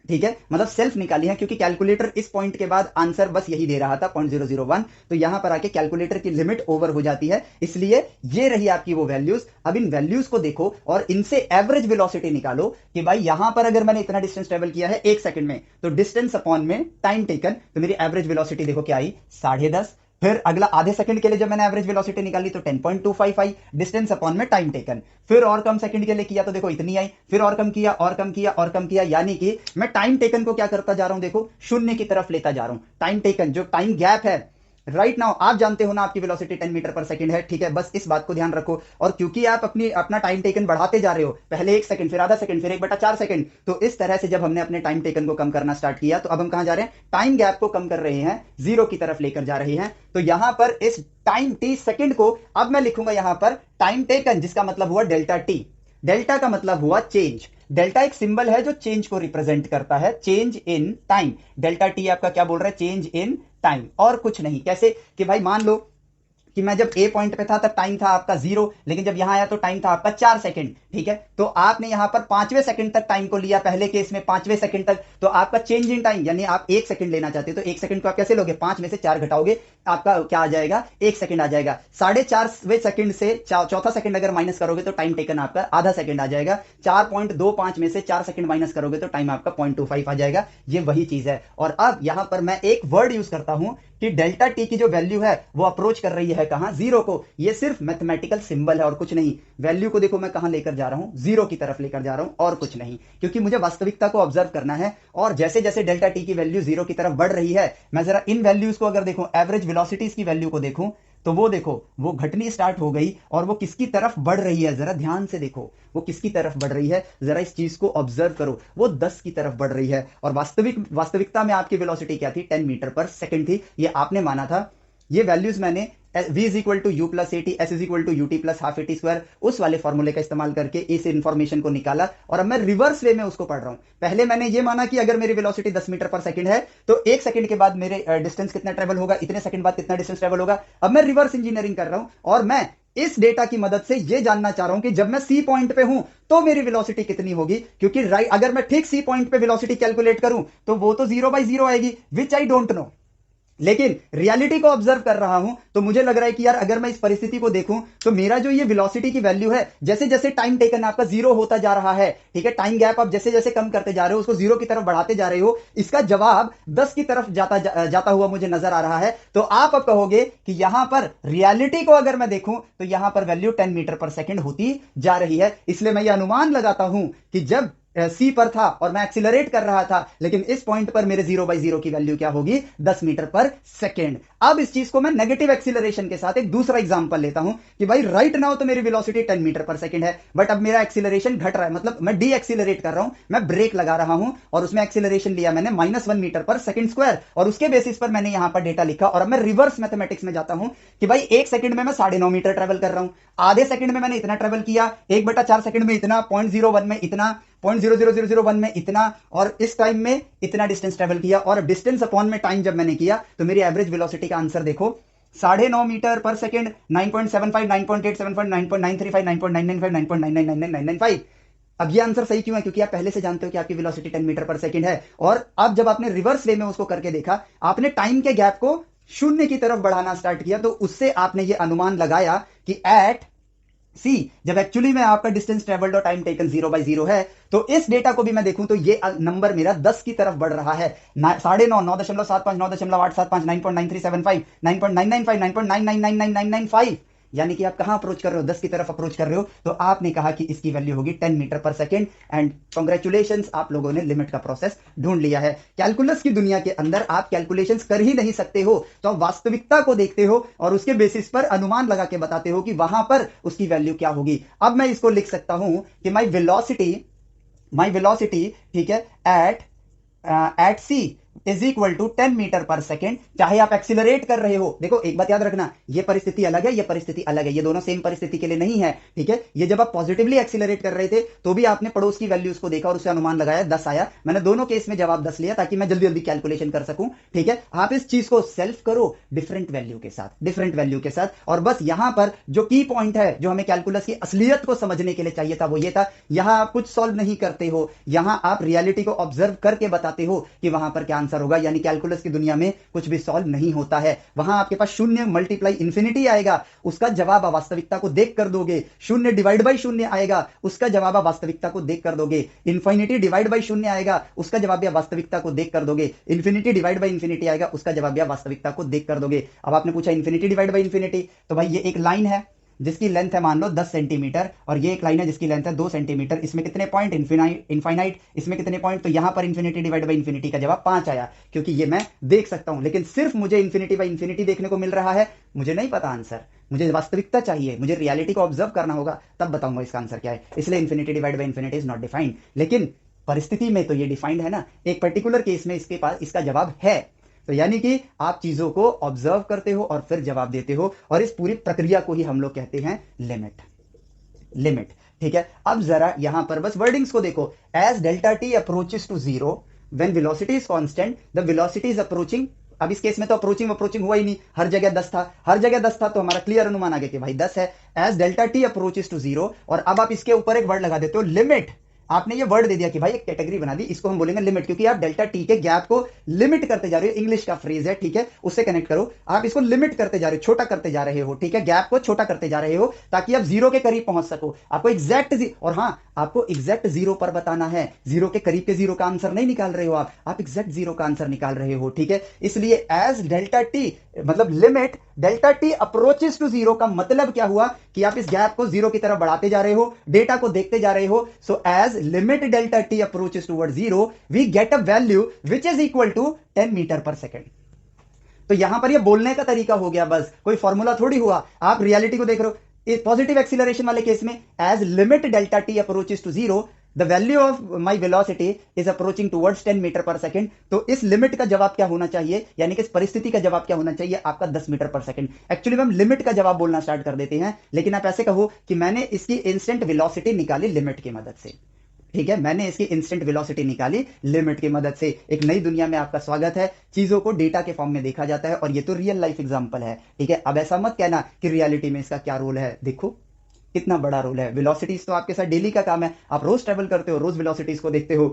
ठीक है, मतलब सेल्फ निकाली है, क्योंकि कैलकुलेटर इस पॉइंट के बाद आंसर बस यही दे रहा था 0.001। तो यहां पर आके कैलकुलेटर की लिमिट ओवर हो जाती है, इसलिए ये रही आपकी वो वैल्यूज। अब इन वैल्यूज को देखो और इनसे एवरेज वेलोसिटी निकालो कि भाई यहां पर अगर मैंने इतना डिस्टेंस ट्रेवल किया है 1 सेकंड में, तो डिस्टेंस अपॉन में टाइम टेकन, तो मेरी एवरेज वेलोसिटी देखो क्या आई, 10.5। फिर अगला आधे सेकंड के लिए जब मैंने एवरेज वेलोसिटी निकाली, तो 10.25 आई, डिस्टेंस अपॉन में टाइम टेकन। फिर और कम सेकंड के लिए किया, तो देखो इतनी आई, फिर और कम किया और कम किया और कम किया, यानी कि मैं टाइम टेकन को क्या करता जा रहा हूं, देखो शून्य की तरफ लेता जा रहा हूं। टाइम टेकन, जो टाइम गैप है राइट नाउ, आप जानते हो ना आपकी वेलोसिटी 10 मीटर पर सेकंड है, ठीक है, बस इस बात को ध्यान रखो। और क्योंकि आप अपना टाइम टेकन बढ़ाते जा रहे हो, पहले 1 सेकंड, फिर आधा सेकंड, फिर 1/4 सेकंड, तो इस तरह से जब हमने अपने टाइम टेकन को कम करना स्टार्ट किया, तो अब हम कहां जा रहे हैं, टाइम गैप को कम कर रहे हैं, जीरो की तरफ लेकर जा रहे हैं। तो यहां पर इस टाइम टी सेकंड को अब मैं लिखूंगा यहां पर टाइम टेकन, जिसका मतलब हुआ डेल्टा टी। डेल्टा का मतलब हुआ चेंज। डेल्टा एक सिंबल है जो चेंज को रिप्रेजेंट करता है, change in time. Delta T आपका क्या बोल रहा है, चेंज इन टाइम, और कुछ नहीं। कैसे कि भाई मान लो कि मैं जब ए पॉइंट पे था तब टाइम था आपका 0, लेकिन जब यहां आया तो टाइम था आपका 4 सेकंड, ठीक है। तो आपने यहां पर 5वें सेकंड तक टाइम को लिया, पहले केस में 5वें सेकंड तक, तो आपका चेंज इन टाइम, यानी आप 1 सेकंड लेना चाहते हो तो 1 सेकंड को आप कैसे लोगे, 5 में से 4 घटाओगे, आपका क्या आ जाएगा, 1 सेकंड आ जाएगा। 4.5वें सेकंड से चौथा सेकंड अगर माइनस करोगे तो टाइम टेकन आपका आधा सेकंड आ जाएगा। 4.25 में से 4 सेकंड माइनस करोगे तो टाइम आपका 0.25 आ जाएगा। ये वही चीज है। और अब यहां पर मैं एक वर्ड यूज करता हूं कि डेल्टा टी की जो वैल्यू है वो अप्रोच कर रही है कहां, 0 को। ये सिर्फ मैथमेटिकल सिंबल है और कुछ नहीं। वैल्यू को देखो मैं कहां लेकर जा रहा हूं, 0 की तरफ लेकर जा रहा हूं और कुछ नहीं, क्योंकि मुझे वास्तविकता को ऑब्जर्व करना है। और जैसे जैसे डेल्टा टी की वैल्यू 0 की तरफ बढ़ रही है, मैं जरा इन वैल्यूज को अगर देखूं, एवरेज वेलोसिटीज की वैल्यू को देखूं, तो वो देखो वो घटनी स्टार्ट हो गई और वो किसकी तरफ बढ़ रही है, जरा ध्यान से देखो वो किसकी तरफ बढ़ रही है, जरा इस चीज को ऑब्जर्व करो, वो 10 की तरफ बढ़ रही है। और वास्तविकता में आपकी वेलोसिटी क्या थी, 10 मीटर पर सेकंड थी, ये आपने माना था। ये वैल्यूज मैंने v is equal to u plus a t, s is equal to u t plus half a t square, उस वाले फॉर्मूले का इस्तेमाल करके इस इंफॉर्मेशन को निकाला और अब मैं रिवर्स वे में उसको पढ़ रहा हूं। पहले मैंने ये माना कि अगर मेरी वेलोसिटी 10 मीटर पर सेकंड है तो 1 सेकंड के बाद मेरे डिस्टेंस कितना ट्रेवल होगा, इतने सेकंड बाद कितना डिस्टेंस ट्रेवल होगा। अब मैं रिवर्स इंजीनियरिंग कर रहा हूं और मैं इस डेटा की मदद से ये जानना चाह रहा हूं कि जब मैं सी पॉइंट पे हूं तो मेरी वेलोसिटी कितनी होगी, क्योंकि राइट अगर मैं ठीक सी पॉइंट पे वेलोसिटी कैलकुलेट करूं तो वो तो 0/0 आएगी, विच आई डोंट नो। लेकिन रियलिटी को ऑब्जर्व कर रहा हूं तो मुझे लग रहा है कि यार अगर मैं इस परिस्थिति को देखूं तो मेरा जो ये वेलोसिटी की वैल्यू है, जैसे जैसे टाइम टेकन आपका 0 होता जा रहा है, ठीक है, टाइम गैप आप जैसे जैसे कम करते जा रहे हो, उसको 0 की तरफ बढ़ाते जा रहे हो, इसका जवाब 10 की तरफ जाता हुआ मुझे नजर आ रहा है। तो आप अब कहोगे कि यहां पर रियलिटी को अगर मैं देखूं तो यहां पर वैल्यू 10 मीटर पर सेकंड होती जा रही है। इसलिए मैं ये अनुमान लगाता हूं कि जब सी पर था और मैं एक्सीलरेट कर रहा था, लेकिन इस पॉइंट पर मेरे 0/0 की वैल्यू क्या होगी, 10 मीटर पर सेकेंड। अब इस चीज को मैं नेगेटिव एक्सीलरेशन के साथ एक दूसरा एग्जांपल लेता हूं कि भाई राइट नाउ तो मेरी वेलोसिटी 10 मीटर पर सेकेंड है, बट अब मेरा एक्सीलरेशन घट रहा है, मतलब मैं डी एक्सीलरेट कर रहा हूं, मैं ब्रेक लगा रहा हूं और उसमें एक्सीलरेशन लिया मैंने -1 मीटर पर सेकेंड स्क्वायर, और उसके बेसिस पर मैंने यहां पर डेटा लिखा। और अब मैं रिवर्स मैथमेटिक्स में जाता हूं कि भाई 1 सेकंड में मैं 9.5 मीटर ट्रेवल कर रहा हूं, आधे सेकंड में मैंने इतना ट्रेवल किया, 1/4 सेकंड में इतना, 0.01 में इतना, 0.00001 में इतना, और इस टाइम में इतना डिस्टेंस ट्रेवल किया। और डिस्टेंस अपॉन में टाइम जब मैंने किया तो मेरी एवरेज वेलोसिटी का आंसर देखो, 9.5 मीटर पर सेकंड, 9.75, 9.875, 9.935, 9.995, 9.9999995। अब ये आंसर सही क्यों है, क्योंकि आप पहले से जानते हो कि आपकी वेलोसिटी 10 मीटर पर सेकंड है। और अब जब आपने रिवर्स वे में उसको करके देखा, आपने टाइम के गैप को शून्य की तरफ बढ़ाना स्टार्ट किया, तो उससे आपने ये अनुमान लगाया कि एट सी जब एक्चुअली में आपका डिस्टेंस ट्रेवल्ड और टाइम टेकन 0/0 है, तो इस डेटा को भी मैं देखूं तो ये नंबर मेरा 10 की तरफ बढ़ रहा है। 9.5, 9.75, 9.875, 9.9375, 9.995, 9.9999995, यानी कि आप कहां अप्रोच कर रहे हो, 10 की तरफ अप्रोच कर रहे हो। तो आपने कहा कि इसकी वैल्यू होगी 10 metre per second. And congratulations, आप लोगों ने लिमिट का प्रोसेस ढूंढ लिया है। कैलकुलस की दुनिया के अंदर आप कैलकुलेशंस कर ही नहीं सकते हो, तो आप वास्तविकता को देखते हो और उसके बेसिस पर अनुमान लगा के बताते हो कि वहां पर उसकी वैल्यू क्या होगी। अब मैं इसको लिख सकता हूं कि माई वेलोसिटी, ठीक है, at c is equal to 10 metre per second, चाहे आप एक्सीलरेट कर रहे हो। देखो एक बात याद रखना, ये परिस्थिति अलग है, ये परिस्थिति अलग है, ये दोनों सेम परिस्थिति के लिए नहीं है, ठीक है। ये जब आप पॉजिटिवली एक्सीलरेट कर रहे थे तो भी आपने पड़ोस की वैल्यूज को देखा और उससे अनुमान लगाया, 10 आया। मैंने दोनों केस में जवाब 10 लिया ताकि मैं जल्दी जल्दी कैलकुलेशन कर सकूं, ठीक है। आप इस चीज को सेल्फ करो डिफरेंट वैल्यू के साथ, और बस यहां पर जो की पॉइंट है, जो हमें कैलकुलस की असलियत को समझने के लिए चाहिए था, वो ये था, यहां आप कुछ सॉल्व नहीं करते हो, यहां आप रियलिटी को ऑब्जर्व करके बताते हो कि वहां पर क्या आंसर होगा। यानी कैलकुलस की दुनिया में कुछ भी सॉल्व नहीं होता है, वहां आपके पास शून्य मल्टीप्लाई इंफिनिटी आएगा, उसका जवाब आप वास्तविकता को देख कर दोगे। शून्य डिवाइड बाई शून्य आएगा, उसका जवाब आप वास्तविकता को देख कर दोगे। इन्फिनिटी डिवाइड बाई शून्य आएगा, उसका जवाब भी आप वास्तविकता को देख कर दोगे। इन्फिनिटी डिवाइड बाई इंफिनिटी आएगा, उसका जवाब भी आप वास्तविकता को देख कर दोगे। अब आपने पूछा इन्फिनिटी डिवाइड बाई इंफिनिटी, तो भाई ये एक लाइन है जिसकी लेंथ है मान लो 10 सेंटीमीटर, और ये एक लाइन है जिसकी लेंथ है 2 सेंटीमीटर। इसमें कितने पॉइंट, इनफाइनाइट, इसमें कितने पॉइंट, तो यहां पर इन्फिनिटी डिवाइड बाई इन्फिनिटी का जवाब 5 आया, क्योंकि ये मैं देख सकता हूं। लेकिन सिर्फ मुझे इन्फिनिटी बाई इन्फिनिटी देखने को मिल रहा है, मुझे नहीं पता आंसर, मुझे वास्तविकता चाहिए, मुझे रियलिटी को ऑब्जर्व करना होगा, तब बताऊंगा इसका आंसर क्या है। इसलिए infinity divide by infinity is not defined, लेकिन परिस्थिति में तो ये डिफाइंड है ना, एक पर्टिकुलर केस में इसके पास इसका जवाब है। तो यानी कि आप चीजों को ऑब्जर्व करते हो और फिर जवाब देते हो, और इस पूरी प्रक्रिया को ही हम लोग कहते हैं लिमिट। ठीक है, अब जरा यहां पर बस वर्डिंग्स को देखो, as delta t approaches to zero when velocity is constant the velocity is approaching. अब इस केस में तो अप्रोचिंग अप्रोचिंग हुआ ही नहीं, हर जगह 10 था, हर जगह 10 था, तो हमारा क्लियर अनुमान आ गया कि भाई 10 है। As delta t approaches to zero, और अब आप इसके ऊपर एक वर्ड लगा देते हो लिमिट। आपने ये वर्ड दे दिया कि भाई एक कैटेगरी बना दी, इसको हम बोलेंगे लिमिट, क्योंकि आप डेल्टा टी के गैप को लिमिट करते जा रहे हो, इंग्लिश का फ्रेज है, ठीक है, उससे कनेक्ट करो। आप इसको लिमिट करते जा रहे हो, छोटा करते जा रहे हो, ठीक है, गैप को छोटा करते जा रहे हो ताकि आप जीरो के करीब पहुंच सको। आपको एग्जैक्ट, और हाँ, आपको एग्जैक्ट जीरो पर बताना है, जीरो के करीब के जीरो का आंसर नहीं निकाल रहे हो आप एग्जैक्ट जीरो का आंसर निकाल रहे हो, ठीक है। इसलिए एज डेल्टा टी मतलब limit delta t approaches to zero का मतलब क्या हुआ कि आप इस गैप को जीरो की तरफ बढ़ाते जा रहे हो, डेटा को देखते जा रहे हो। So as limit delta t approaches toward zero we get a value which is equal to 10 metre per second. तो यहां पर ये बोलने का तरीका हो गया, बस कोई फॉर्मूला थोड़ी हुआ, आप रियलिटी को देख रहे हो। पॉजिटिव एक्सीलरेशन वाले केस में as limit delta t approaches to zero the value of my velocity is approaching towards 10 metre per second. तो इस लिमिट का जवाब क्या होना चाहिए, यानी कि इस परिस्थिति का जवाब क्या होना चाहिए, आपका 10 मीटर पर सेकेंड। एक्चुअली हम लिमिट का जवाब बोलना स्टार्ट कर देते हैं, लेकिन आप ऐसे कहो कि मैंने इसकी इंस्टेंट वेलोसिटी निकाली लिमिट की मदद से, ठीक है, मैंने इसकी इंस्टेंट वेलोसिटी निकाली लिमिट की मदद से। एक नई दुनिया में आपका स्वागत है, चीजों को डेटा के फॉर्म में देखा जाता है, और ये तो रियल लाइफ एग्जांपल है, ठीक है। अब ऐसा मत कहना कि रियलिटी में इसका क्या रोल है, देखो कितना बड़ा रोल है। वेलोसिटीज तो आपके साथ डेली का काम है, आप रोज ट्रेवल करते हो, रोज वेलोसिटीज को देखते हो,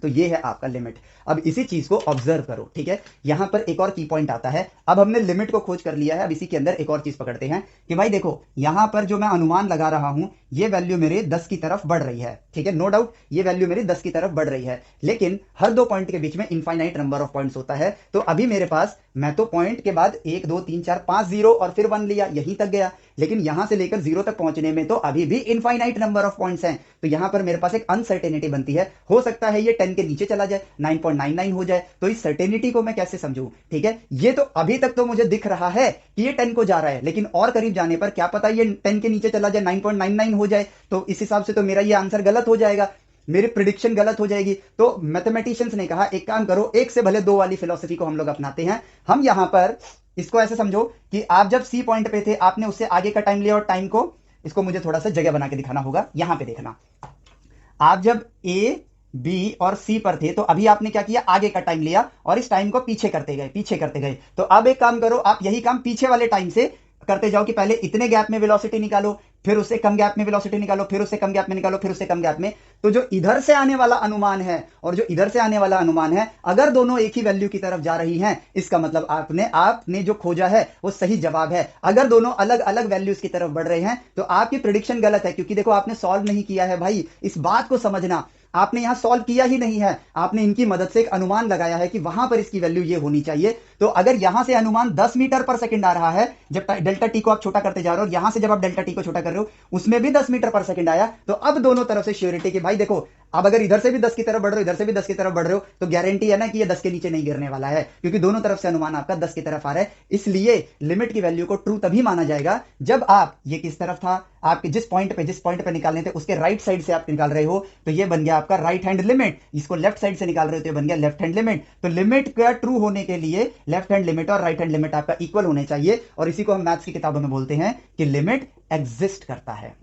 तो ये है आपका लिमिट। अब इसी चीज को ऑब्जर्व करो, ठीक है। यहां पर एक और की पॉइंट आता है, अब हमने लिमिट को खोज कर लिया है, अब इसी के अंदर एक और चीज पकड़ते हैं कि भाई देखो, यहां पर जो मैं अनुमान लगा रहा हूं, ये वैल्यू मेरे 10 की तरफ बढ़ रही है, ठीक है, नो डाउट ये वैल्यू मेरी 10 की तरफ बढ़ रही है, लेकिन हर दो पॉइंट के बीच में इनफाइनाइट नंबर ऑफ पॉइंट्स होता है। तो अभी मेरे पास, मैं तो पॉइंट के बाद 1 2 3 4 5 जीरो और फिर 1 लिया, यहीं तक गया, लेकिन यहां से लेकर जीरो तक पहुंचने में तो अभी भी इनफाइनाइट नंबर ऑफ पॉइंट्स हैं। तो यहां पर मेरे पास एक अनसर्टेनिटी बनती है, हो सकता है ये 10 के नीचे चला जाए, 9.99 हो जाए, तो इस सर्टेनिटी को मैं कैसे समझूं, ठीक है। ये तो अभी तक तो मुझे दिख रहा है कि ये 10 को जा रहा है, लेकिन और करीब जाने पर क्या पता ये 10 के नीचे चला जाए, 9.99 हो जाए, तो इस हिसाब से तो मेरा ये आंसर गलत हो जाएगा, मेरी प्रिडिक्शन गलत हो जाएगी। तो मैथमेटिशियंस ने कहा एक काम करो, एक से भले दो वाली फिलॉसफी को हम लोग अपनाते हैं। हम यहां पर इसको ऐसे समझो कि आप जब सी पॉइंट पे थे, आपने उससे आगे का टाइम लिया, और टाइम को, इसको मुझे थोड़ा सा जगह बना के दिखाना होगा, यहां पे देखना, आप जब ए बी और सी पर थे, तो अभी आपने क्या किया, आगे का टाइम लिया और इस टाइम को पीछे करते गए, पीछे करते गए। तो अब एक काम करो, आप यही काम पीछे वाले टाइम से करते जाओ कि पहले इतने गैप में वेलोसिटी निकालो, फिर उससे कम गैप में वेलोसिटी निकालो, फिर उससे कम गैप में निकालो, फिर उससे कम गैप में। तो जो इधर से आने वाला अनुमान है और जो इधर से आने वाला अनुमान है, अगर दोनों एक ही वैल्यू की तरफ जा रही हैं, इसका मतलब आपने जो खोजा है वो सही जवाब है। अगर दोनों अलग अलग वैल्यूज की तरफ बढ़ रहे हैं, तो आपकी प्रिडिक्शन गलत है, क्योंकि देखो आपने सॉल्व नहीं किया है भाई, इस बात को समझना, आपने यहां सॉल्व किया ही नहीं है, आपने इनकी मदद से एक अनुमान लगाया है कि वहां पर इसकी वैल्यू ये होनी चाहिए। तो अगर यहां से अनुमान 10 मीटर पर सेकंड आ रहा है, जब डेल्टा टी को आप छोटा करते जा रहे हो, और यहां से जब आप डेल्टा टी को छोटा कर रहे हो, उसमें भी 10 मीटर पर सेकंड आया, तो अब दोनों तरफ से श्योरिटी कि भाई देखो, अब अगर इधर से भी 10 की तरफ बढ़ रहे हो, इधर से भी 10 की तरफ बढ़ रहे हो, तो गारंटी है ना कि ये 10 के नीचे नहीं गिरने वाला है, क्योंकि दोनों तरफ से अनुमान आपका 10 की तरफ आ रहा है। इसलिए लिमिट की वैल्यू को ट्रू तभी माना जाएगा जब आप, ये किस तरफ था, आपके जिस पॉइंट पे निकालने थे उसके राइट साइड से आप निकाल रहे हो, तो ये बन गया आपका राइट हैंड लिमिट। इसको लेफ्ट साइड से निकाल रहे हो तो ये बन गया लेफ्ट हैंड लिमिट। तो लिमिट का ट्रू होने के लिए लेफ्ट हैंड लिमिट और राइट हैंड लिमिट आपका इक्वल होने चाहिए, और इसी को हम मैथ्स की किताबों में बोलते हैं कि लिमिट एग्जिस्ट करता है।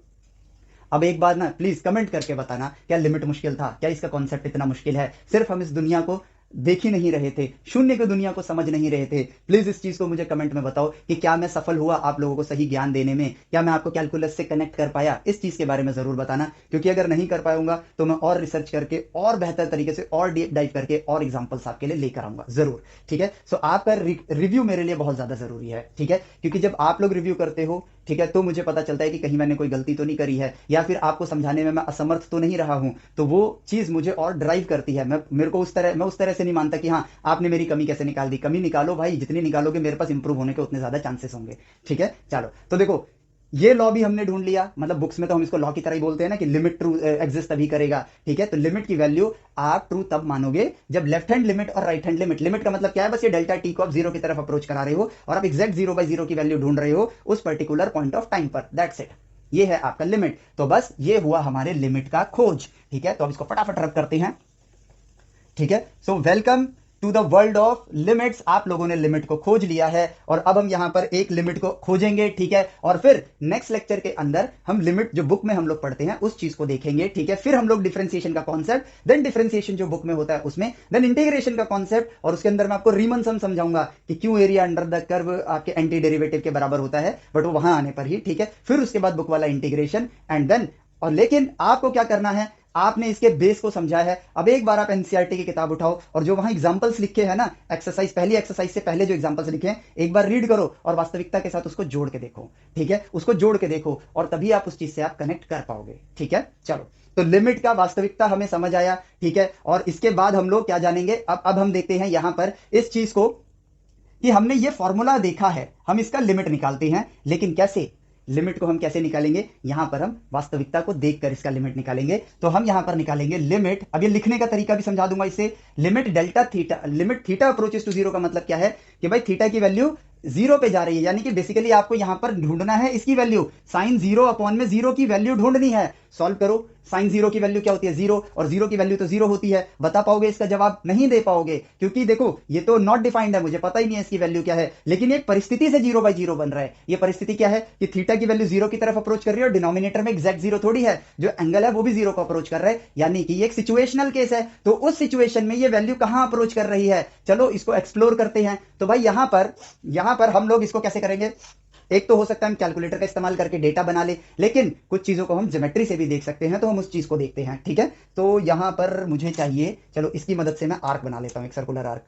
अब एक बात ना प्लीज कमेंट करके बताना, क्या लिमिट मुश्किल था, क्या इसका कॉन्सेप्ट इतना मुश्किल है, सिर्फ हम इस दुनिया को देख ही नहीं रहे थे, शून्य की दुनिया को समझ नहीं रहे थे। प्लीज इस चीज को मुझे कमेंट में बताओ कि क्या मैं सफल हुआ आप लोगों को सही ज्ञान देने में, क्या मैं आपको कैलकुलस से कनेक्ट कर पाया, इस चीज के बारे में जरूर बताना, क्योंकि अगर नहीं कर पाऊंगा तो मैं और रिसर्च करके और बेहतर तरीके से और डीप डाइव करके और एग्जाम्पल्स आपके लिए लेकर आऊंगा जरूर, ठीक है। सो आपका रिव्यू मेरे लिए बहुत ज्यादा जरूरी है, ठीक है, क्योंकि जब आप लोग रिव्यू करते हो, ठीक है, तो मुझे पता चलता है कि कहीं मैंने कोई गलती तो नहीं करी है, या फिर आपको समझाने में मैं असमर्थ तो नहीं रहा हूं, तो वो चीज मुझे और ड्राइव करती है। मैं उस तरह से नहीं मानता कि हाँ आपने मेरी कमी कैसे निकाल दी। कमी निकालो भाई, जितनी निकालोगे मेरे पास इंप्रूव होने के उतने ज्यादा चांसेस होंगे, ठीक है। चलो तो देखो, ये लॉ भी हमने ढूंढ लिया, मतलब बुक्स में तो हम इसको लॉ की तरह ही बोलते हैं ना कि लिमिट ट्रू एग्जिस्ट तभी करेगा, ठीक है। तो लिमिट की वैल्यू आप ट्रू तब मानोगे जब लेफ्ट हैंड लिमिट और राइट हैंड लिमिट, लिमिट का मतलब क्या है, बस ये डेल्टा टी को आप जीरो की तरफ अप्रोच करा रहे हो और आप एग्जैक्ट 0/0 की वैल्यू ढूंढ रहे हो उस पर्टिकुलर पॉइंट ऑफ टाइम पर, दैट्स इट, ये है आपका लिमिट। तो बस ये हुआ हमारे लिमिट का खोज, ठीक है। तो अब इसको फटाफट रब करते हैं, ठीक है। So welcome to the world of limits. आप लोगों ने लिमिट को खोज लिया है और अब हम यहां पर एक लिमिट को खोजेंगे, ठीक है, और फिर नेक्स्ट लेक्चर के अंदर हम लिमिट जो बुक में हम लोग पढ़ते हैं उस चीज को देखेंगे, ठीक है। फिर हम लोग डिफरेंशिएशन का कॉन्सेप्ट, देन डिफरेंशिएशन जो बुक में होता है उसमें, देन इंटीग्रेशन का कॉन्सेप्ट, और उसके अंदर मैं आपको रीमन सम समझाऊंगा कि क्यों एरिया अंडर द कर्व आपके एंटी डेरिवेटिव के बराबर होता है, बट वो वहां आने पर ही, ठीक है। फिर उसके बाद बुक वाला इंटीग्रेशन एंड देन, और लेकिन आपको क्या करना है, आपने इसके बेस को समझा है। अब एक बार आप एनसीईआरटी की किताब उठाओ और जो वहां एग्जांपल्स लिखे हैं ना, एक्सरसाइज, पहली एक्सरसाइज से पहले जो एग्जांपल्स लिखे हैं एक बार रीड करो और वास्तविकता के साथ उसको जोड़ के देखो, ठीक है, उसको जोड़ के देखो और तभी आप उस चीज से आप कनेक्ट कर पाओगे, ठीक है। चलो, तो लिमिट का वास्तविकता हमें समझ आया, ठीक है। और इसके बाद हम लोग क्या जानेंगे, अब हम देखते हैं यहां पर इस चीज को कि हमने ये फॉर्मूला देखा है, हम इसका लिमिट निकालते हैं, लेकिन कैसे, लिमिट को हम कैसे निकालेंगे, यहां पर हम वास्तविकता को देखकर इसका लिमिट निकालेंगे। तो हम यहां पर निकालेंगे लिमिट, अब ये लिखने का तरीका भी समझा दूंगा इसे, limit delta theta, limit theta approaches to zero का मतलब क्या है कि भाई थीटा की वैल्यू जीरो पे जा रही है, यानी कि बेसिकली आपको यहां पर ढूंढना है इसकी वैल्यू, साइन जीरो अपॉन में जीरो की वैल्यू ढूंढनी है। सॉल्व करो, साइन जीरो की वैल्यू क्या होती है, जीरो, और जीरो की वैल्यू तो जीरो होती है। बता पाओगे इसका जवाब, नहीं दे पाओगे, क्योंकि देखो ये तो नॉट डिफाइंड है, मुझे पता ही नहीं है इसकी वैल्यू क्या है, लेकिन एक परिस्थिति से जीरो बाई जीरो बन रहा है। ये परिस्थिति क्या है कि थीटा की वैल्यू जीरो की तरफ अप्रोच कर रही है और डिनोमिनेटर में एग्जैक्ट जीरो थोड़ी है, जो एंगल है वो भी जीरो को अप्रोच कर रहा है, यानी कि ये एक सिचुएशनल केस है। तो उस सिचुएशन में ये वैल्यू कहां अप्रोच कर रही है, चलो इसको एक्सप्लोर करते हैं। तो भाई यहां पर हम लोग इसको कैसे करेंगे, एक तो हो सकता है हम कैलकुलेटर का इस्तेमाल करके डेटा बना ले, लेकिन कुछ चीजों को हम ज्योमेट्री से भी देख सकते हैं, तो हम उस चीज को देखते हैं, ठीक है। तो यहां पर मुझे चाहिए, चलो इसकी मदद से मैं आर्क बना लेता हूं, एक सर्कुलर आर्क,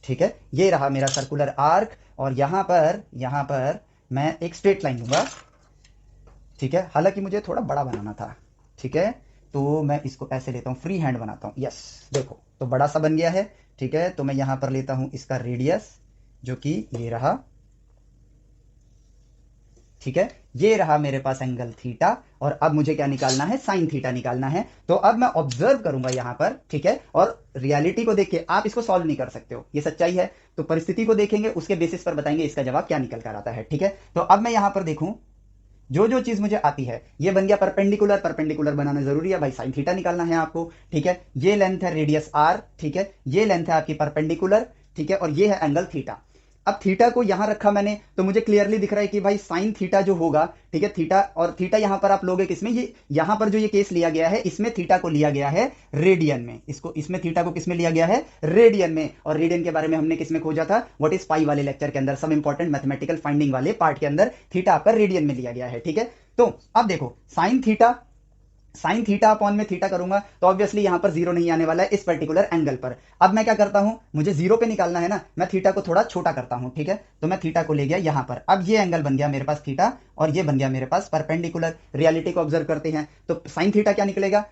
ठीक है। ये रहा मेरा सर्कुलर आर्क, और यहां पर मैं एक स्ट्रेट लाइन लूंगा, ठीक है। हालांकि मुझे थोड़ा बड़ा बनाना था, ठीक है, तो मैं इसको ऐसे लेता हूं, फ्री हैंड बनाता हूं, यस, देखो तो बड़ा सा बन गया है, ठीक है। तो मैं यहां पर लेता हूं इसका रेडियस, जो कि ये रहा, ठीक है, ये रहा मेरे पास एंगल थीटा, और अब मुझे क्या निकालना है, साइन थीटा निकालना है। तो अब मैं ऑब्जर्व करूंगा यहां पर, ठीक है, और रियलिटी को देख के आप इसको सॉल्व नहीं कर सकते हो, ये सच्चाई है। तो परिस्थिति को देखेंगे, उसके बेसिस पर बताएंगे इसका जवाब क्या निकल कर आता है, ठीक है। तो अब मैं यहां पर देखूं, जो जो चीज मुझे आती है, ये बन गया परपेंडिकुलर, परपेंडिकुलर बनाना जरूरी है भाई, साइन थीटा निकालना है आपको, ठीक है। ये लेंथ है रेडियस आर, ठीक है, ये लेंथ है आपकी परपेंडिकुलर, ठीक है, और ये है एंगल थीटा। अब थीटा को यहां रखा मैंने, तो मुझे क्लियरली दिख रहा है कि भाई साइन थीटा जो होगा, ठीक है, थीटा, और थीटा यहां पर आप लोगे किसमें, ये यहां पर जो ये केस लिया गया है, इसमें थीटा को लिया गया है रेडियन में, इसको, इसमें थीटा को किसमें लिया गया है, रेडियन में। और रेडियन के बारे में हमने किसमें खोजा था, व्हाट इज पाई वाले लेक्चर के अंदर, सब इंपॉर्टेंट मैथमेटिकल फाइंडिंग वाले पार्ट के अंदर थीटा आपका रेडियन में लिया गया है, ठीक है। तो अब देखो साइन थीटा अपॉन में थीटा करूंगा तो ऑब्वियसली यहां पर जीरो नहीं आने वाला है इस पर्टिकुलर एंगल पर। अब मैं क्या करता हूं, मुझे जीरो पे निकालना है ना, मैं थीटा को थोड़ा छोटा करता हूं, ठीक है। तो मैं थीटा को ले गया यहां पर, अब ये एंगल बन गया मेरे पास थीटा, और ये बन गया मेरे पास परपेंडिकुलर। रियलिटी को ऑब्जर्व करते हैं, तो साइन थीटा क्या निकलेगा,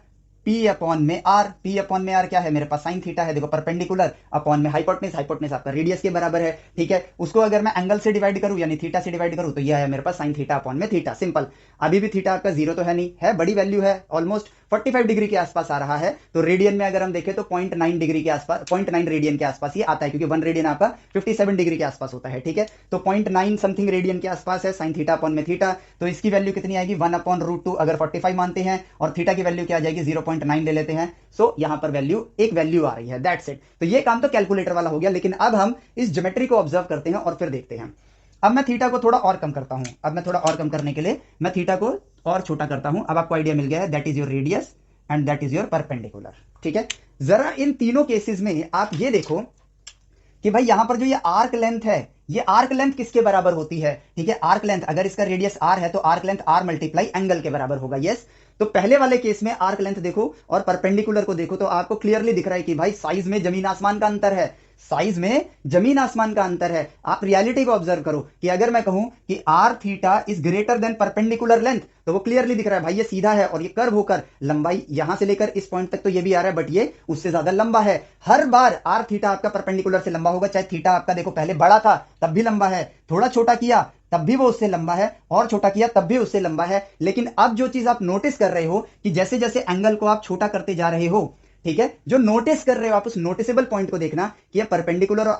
पी अपॉन में आर, पी अपॉन में आर क्या है मेरे पास, साइन थीटा है, देखो परपेंडिकुलर अपॉन में हाइपोटेनस, हाइपोटेनस आपका रेडियस के बराबर है, ठीक है। उसको अगर मैं एंगल से डिवाइड करूं, यानी थीटा से डिवाइड करूं, तो यह है मेरे पास साइन थीटा अपॉन में थीटा, सिंपल। अभी भी थीटा आपका जीरो तो है नहीं, है बड़ी वैल्यू है, ऑलमोस्ट 45 डिग्री के आसपास आ रहा है। तो रेडियन में अगर हम देखें तो 0.9 डिग्री के आसपास, 0.9 रेडियन के आसपास ये आता है, क्योंकि 1 रेडियन आपका 57 डिग्री के आसपास होता है, ठीक है। तो 0.9 समथिंग रेडियन के आसपास है साइन थीटा अपॉन में थीटा। तो इसकी वैल्यू कितनी आएगी, 1/√2 अगर 45 मानते हैं, और थीटा की वैल्यू क्या आ जाएगी, 0.9 ले लेते हैं। सो यहां पर वैल्यू, एक वैल्यू आ रही है, दैट्स इट। तो ये काम तो कैलकुलेटर वाला हो गया, लेकिन अब हम इस ज्योमेट्री को ऑब्जर्व करते हैं और फिर देखते हैं। अब मैं थीटा को थोड़ा और कम करता हूं, अब मैं थोड़ा और कम करने के लिए मैं थीटा को और छोटा करता हूं। अब आपको आइडिया मिल गया है, that is your radius and that is your perpendicular, ठीक है। जरा इन तीनों केसेस में आप ये देखो कि भाई यहां पर जो ये आर्क लेंथ है, ये आर्क लेंथ किसके बराबर होती है, ठीक है। आर्क लेंथ, अगर इसका रेडियस आर है तो arc length r multiply angle के बराबर होगा, यस। तो पहले वाले केस में आर्क लेंथ देखो और परपेंडिकुलर को देखो, तो आपको क्लियरली दिख रहा है कि भाई साइज में जमीन आसमान का अंतर है, साइज में जमीन आसमान का अंतर है। आप रियलिटी को ऑब्जर्व करो कि अगर मैं कहूं कि are theta is greater than perpendicular length, तो वो क्लियरली दिख रहा है भाई ये सीधा है, और ये कर्व होकर लंबाई यहां से लेकर इस पॉइंट तक तो ये भी आ रहा है, बट ये उससे ज्यादा लंबा है। हर बार आर थीटा आपका परपेंडिकुलर से लंबा होगा, चाहे थीटा आपका देखो पहले बड़ा था तब भी लंबा है, थोड़ा छोटा किया तब भी वो उससे लंबा है, और छोटा किया तब भी उससे लंबा है। लेकिन अब जो चीज आप नोटिस कर रहे हो कि जैसे जैसे एंगल को आप छोटा करते जा रहे हो, ठीक है, जो नोटिस कर रहे हो आप उस नोटिसेबल पॉइंट को देखना कि ये परपेंडिकुलर और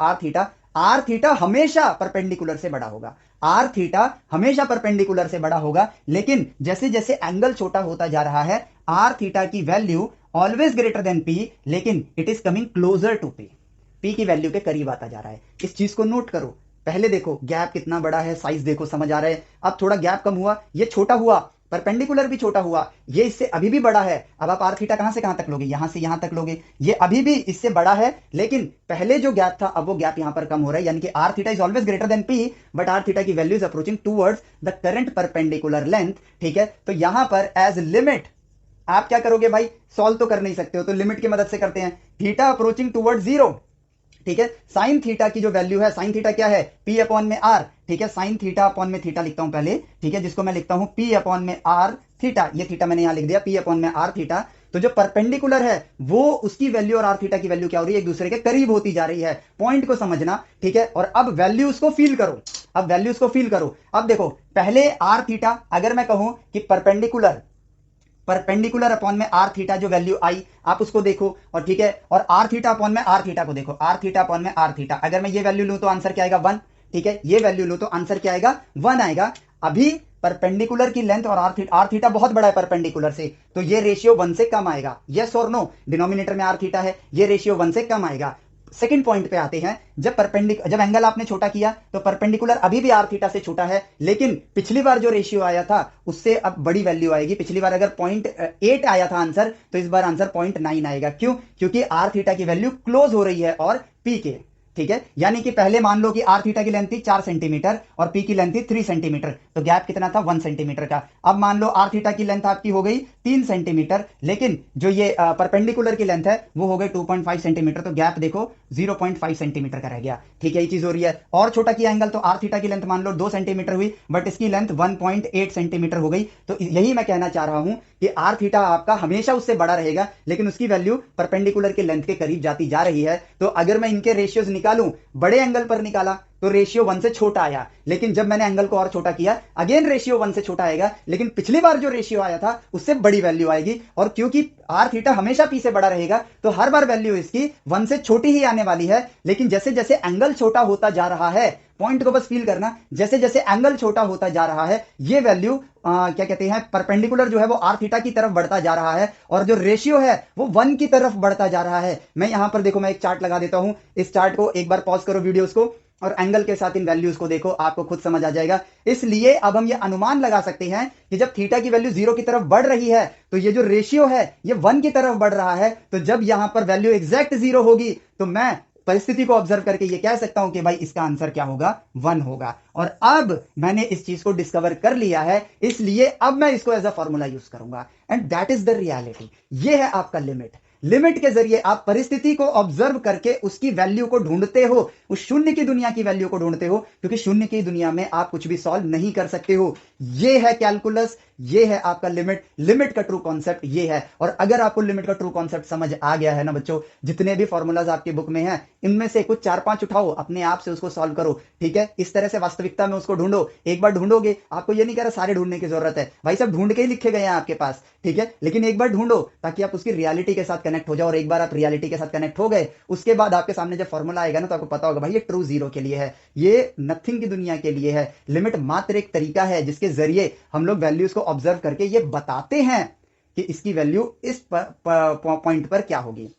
आर थीटा हमेशा परपेंडिकुलर से बड़ा होगा, आर थीटा हमेशा परपेंडिकुलर से बड़ा होगा। लेकिन जैसे जैसे एंगल छोटा होता जा रहा है, आर थीटा की value always greater than P, लेकिन it is coming closer to P, P की वैल्यू के करीब आता जा रहा है। इस चीज को नोट करो। पहले देखो गैप कितना बड़ा है, साइज देखो, समझ आ रहा है। अब थोड़ा गैप कम हुआ, ये छोटा हुआ, परपेंडिकुलर भी छोटा हुआ, ये इससे अभी भी बड़ा है। अब आप आर थीटा कहां से कहां तक लोगे, यहां से यहां तक लोगे, ये अभी भी इससे बड़ा है, लेकिन पहले जो गैप था अब वो गैप यहां पर कम हो रहा है, यानी कि are theta is always greater than P, but R theta की value is approaching towards the current perpendicular length. ठीक है, तो यहां पर एज लिमिट आप क्या करोगे भाई, सॉल्व तो कर नहीं सकते हो, तो लिमिट की मदद से करते हैं। थीटा अप्रोचिंग टूवर्ड जीरो, ठीक है, साइन थीटा की जो वैल्यू है, साइन थीटा क्या है, पी अपॉन में आर। ठीक है, साइन थीटा अपॉन में थीटा लिखता हूं पहले, ठीक है, जिसको मैं लिखता हूं पी अपॉन में आर थीटा, ये थीटा मैंने यहां लिख दिया, पी अपॉन में आर थीटा। तो जो परपेंडिकुलर है वो उसकी वैल्यू और आर थीटा की वैल्यू क्या हो रही है, एक दूसरे के करीब होती जा रही है। पॉइंट को समझना, ठीक है, और अब वैल्यूज को फील करो, अब वैल्यूज को फील करो। अब देखो पहले आर थीटा, अगर मैं कहूं कि परपेंडिकुलर अपॉन में आर थीटा जो वैल्यू आई, आप उसको देखो, और ठीक है, और आर थीटा अपॉन में आर थीटा को देखो, आर थीटा अपॉन में आर थीटा, अगर मैं ये वैल्यू लूं तो आंसर क्या आएगा, 1। ठीक है, ये वैल्यू लूं तो आंसर क्या आएगा, 1 आएगा। अभी परपेंडिकुलर की लेंथ और आर थीटा बहुत बड़ा है परपेंडिकुलर से, तो ये रेशियो 1 से कम आएगा, यस और नो, डिनोमिनेटर में आर थीटा है, ये रेशियो 1 से कम आएगा। सेकंड पॉइंट पे आते हैं, जब एंगल आपने छोटा किया तो परपेंडिकुलर अभी भी आर थीटा से छोटा है, लेकिन पिछली बार जो रेशियो आया था उससे अब बड़ी वैल्यू आएगी। पिछली बार अगर 0.8 आया था आंसर, तो इस बार आंसर 0.9 आएगा। क्यों? क्योंकि आर थीटा की वैल्यू क्लोज हो रही है और पी के। ठीक है, यानी कि पहले मान लो कि आर थीटा की लेंथ थी 4 सेंटीमीटर और पी की लेंथ थी 3 सेंटीमीटर, तो गैप कितना था, 1 सेंटीमीटर का। अब मान लो आर थीटा की लेंथ आपकी हो गई 3 सेंटीमीटर, लेकिन जो ये परपेंडिकुलर की लेंथ है वो हो गई 2.5 सेंटीमीटर, तो गैप देखो 0.5 सेंटीमीटर का रह गया। ठीक है, ये चीज हो रही है। और छोटा किया एंगल, तो आर थीटा की लेंथ मान लो 2 सेंटीमीटर हुई, बट इसकी लेंथ 1.8 सेंटीमीटर हो गई। तो यही मैं कहना चाह रहा हूं कि आर थीटा आपका हमेशा उससे बड़ा रहेगा, लेकिन उसकी वैल्यू परपेंडिकुलर के लेंथ के करीब जाती जा रही है। तो अगर मैं इनके रेशियोज निकालूं, बड़े एंगल पर निकाला तो रेशियो 1 से छोटा आया, लेकिन जब मैंने एंगल को और छोटा किया अगेन रेशियो 1 से छोटा आएगा, लेकिन पिछली बार जो रेशियो आया था उससे बड़ी वैल्यू आएगी। और क्योंकि आर थीटा हमेशा पी से बड़ा रहेगा, तो हर बार वैल्यू इसकी 1 से छोटी ही आने वाली है। लेकिन जैसे जैसे एंगल छोटा होता जा रहा है, पॉइंट को बस फील करना, जैसे जैसे एंगल छोटा होता जा रहा है, ये वैल्यू क्या कहते हैं, परपेंडिकुलर जो है वो आर थीटा की तरफ बढ़ता जा रहा है, और जो रेशियो है वो 1 की तरफ बढ़ता जा रहा है। मैं यहां पर देखो, मैं एक चार्ट लगा देता हूं, इस चार्ट को एक बार पॉज करो वीडियोस को, और एंगल के साथ इन वैल्यूज को देखो, आपको खुद समझ आ जाएगा। इसलिए अब हम ये अनुमान लगा सकते हैं कि जब थीटा की वैल्यू 0 की तरफ बढ़ रही है, तो ये जो रेशियो है ये 1 की तरफ बढ़ रहा है। तो जब यहां पर वैल्यू एग्जैक्ट 0 होगी, तो मैं परिस्थिति को ऑब्जर्व करके ये कह सकता हूं कि भाई इसका आंसर क्या होगा, 1 होगा। और अब मैंने इस चीज को डिस्कवर कर लिया है, इसलिए अब मैं इसको एज अ फॉर्मूला यूज करूंगा, and that is the reality. ये है आपका लिमिट। लिमिट के जरिए आप परिस्थिति को ऑब्जर्व करके उसकी वैल्यू को ढूंढते हो, उस शून्य की दुनिया की वैल्यू को ढूंढते हो, क्योंकि शून्य की दुनिया में आप कुछ भी सॉल्व नहीं कर सकते हो। ये है कैलकुलस, ये है आपका लिमिट। लिमिट का ट्रू कॉन्सेप्ट ये है। और अगर आपको लिमिट का ट्रू कॉन्सेप्ट समझ आ गया है ना बच्चों, जितने भी फॉर्मूलाज आपकी बुक में हैं, इनमें से कुछ 4-5 उठाओ, अपने आप से उसको सॉल्व करो। ठीक है, इस तरह से वास्तविकता में उसको ढूंढो। एक बार ढूंढोगे, आपको ये नहीं कह रहा सारे ढूंढने की जरूरत है, भाई सब ढूंढ के ही लिखे गए हैं आपके पास। ठीक है, लेकिन एक बार ढूंढो ताकि आप उसकी रियलिटी के साथ कनेक्ट हो जाओ, और एक बार आप रियलिटी के साथ कनेक्ट हो गए, उसके बाद आपके सामने जब फॉर्मूला आएगा ना, तो आपको पता होगा भाई ये ट्रू जीरो के लिए है, ये नथिंग की दुनिया के लिए है। लिमिट मात्र एक तरीका है जिसके जरिए हम लोग वैल्यूज को ऑब्जर्व करके ये बताते हैं कि इसकी वैल्यू इस पॉइंट पर क्या होगी।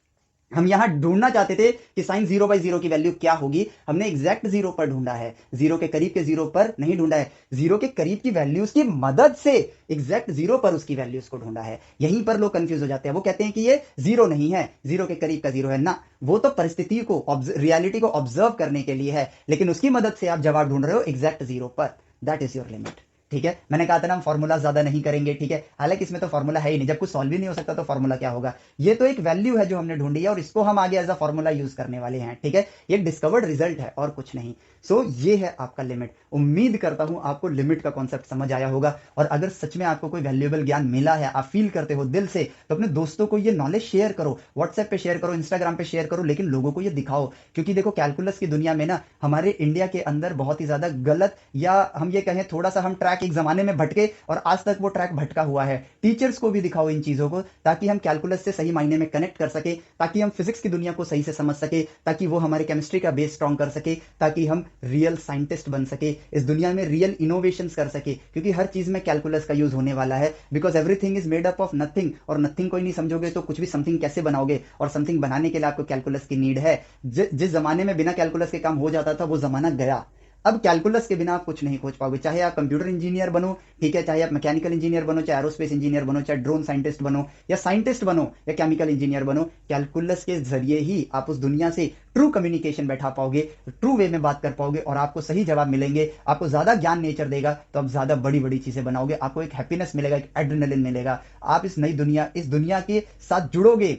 हम यहां ढूंढना चाहते थे कि साइन 0/0 की वैल्यू क्या होगी, हमने एग्जैक्ट 0 पर ढूंढा है, 0 के करीब के 0 पर नहीं ढूंढा है, 0 के करीब की वैल्यूज की मदद से एग्जैक्ट 0 पर उसकी वैल्यूज को ढूंढा है। यहीं पर लोग कंफ्यूज हो जाते हैं, वो कहते हैं कि ये 0 नहीं है, 0 के करीब का 0 है ना, वो तो परिस्थिति को, रियलिटी को ऑब्जर्व करने के लिए है, लेकिन उसकी मदद से आप जवाब ढूंढ रहे हो एग्जैक्ट 0 पर। That is your limit. ठीक है, मैंने कहा था ना हम फॉर्मूला ज्यादा नहीं करेंगे। ठीक है, हालांकि इसमें तो फॉर्मूला है ही नहीं, जब कुछ सॉल्व ही नहीं हो सकता तो फॉर्मूला क्या होगा। ये तो एक वैल्यू है जो हमने ढूंढी है, और इसको हम आगे एज अ फॉर्मूला यूज करने वाले हैं। ठीक है, ये डिस्कवर्ड रिजल्ट है और कुछ नहीं। सो ये है आपका लिमिट। उम्मीद करता हूं आपको लिमिट का कॉन्सेप्ट समझ आया होगा, और अगर सच में आपको कोई वैल्यूएबल ज्ञान मिला है, आप फील करते हो दिल से, तो अपने दोस्तों को ये नॉलेज शेयर करो, व्हाट्सएप पे शेयर करो, इंस्टाग्राम पे शेयर करो, लेकिन लोगों को ये दिखाओ। क्योंकि देखो कैलकुलस की दुनिया में ना, हमारे इंडिया के अंदर बहुत ही ज्यादा गलत, या हम ये कहें थोड़ा सा हम ट्रैक ट्रैक एक जमाने में भटके और आज तक वो ट्रैक भटका हुआ है। टीचर्स को भी दिखाओ इन चीजों को, ताकि हम कैलकुलस से सही मायने में कनेक्ट कर सके, ताकि हम फिजिक्स की दुनिया को सही से समझ सके, ताकि वो हमारे केमिस्ट्री का बेस स्ट्रॉन्ग कर सके, ताकि हम रियल साइंटिस्ट बन सके, इस दुनिया में रियल इनोवेशंस कर सके, क्योंकि हर चीज में कैलकुलस का यूज होने वाला है। Because everything is made up of nothing, और नथिंग को ही नहीं समझोगे तो कुछ भी समथिंग कैसे बनाओगे, और समथिंग बनाने के लिए आपको कैलकुलस की नीड है। जिस जमाने में बिना कैलकुलस के काम हो जाता था वो जमाना गया। अब कैलकुलस के बिना आप कुछ नहीं खोज पाओगे, चाहे आप कंप्यूटर इंजीनियर बनो, ठीक है, चाहे आप मैकेनिकल इंजीनियर बनो, चाहे एरोस्पेस इंजीनियर बनो, चाहे ड्रोन साइंटिस्ट बनो, या साइंटिस्ट बनो, या केमिकल इंजीनियर बनो, कैलकुलस के जरिए ही आप उस दुनिया से ट्रू कम्युनिकेशन बैठा पाओगे, ट्रू वे में बात कर पाओगे, और आपको सही जवाब मिलेंगे। आपको ज्यादा ज्ञान नेचर देगा तो आप ज्यादा बड़ी बड़ी चीजें बनाओगे, आपको एक हैप्पीनेस मिलेगा, एक एड्रेनलिन मिलेगा, आप इस नई दुनिया, इस दुनिया के साथ जुड़ोगे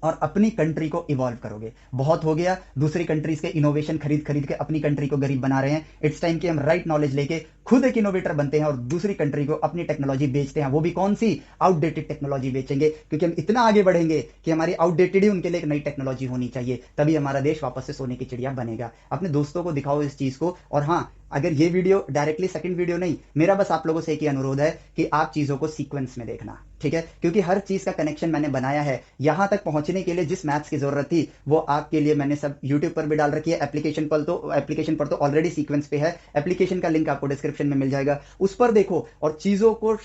और अपनी कंट्री को इवॉल्व करोगे। बहुत हो गया दूसरी कंट्रीज के इनोवेशन खरीद खरीद के अपनी कंट्री को गरीब बना रहे हैं। इट्स टाइम कि हम राइट नॉलेज लेके खुद एक इनोवेटर बनते हैं और दूसरी कंट्री को अपनी टेक्नोलॉजी बेचते हैं। वो भी कौन सी? आउटडेटेड टेक्नोलॉजी बेचेंगे, क्योंकि हम इतना आगे बढ़ेंगे कि हमारी आउटडेटेड ही उनके लिए एक नई टेक्नोलॉजी होनी चाहिए, तभी हमारा देश वापस से सोने की चिड़िया बनेगा। अपने दोस्तों को दिखाओ इस चीज को। और हाँ, अगर ये वीडियो डायरेक्टली सेकंड वीडियो नहीं, मेरा बस आप लोगों से एक ही अनुरोध है कि आप चीजों को सीक्वेंस में देखना, ठीक है, क्योंकि हर चीज का कनेक्शन मैंने बनाया है। यहां तक पहुंचने के लिए जिस मैथ्स की जरूरत थी वो आपके लिए मैंने सब यूट्यूब पर भी डाल रखी है। एप्लीकेशन पर तो ऑलरेडी सीक्वेंस पे है, एप्लीकेशन का लिंक आपको डिस्क्रिप्शन में मिल जाएगा, उस पर देखो और चीजों को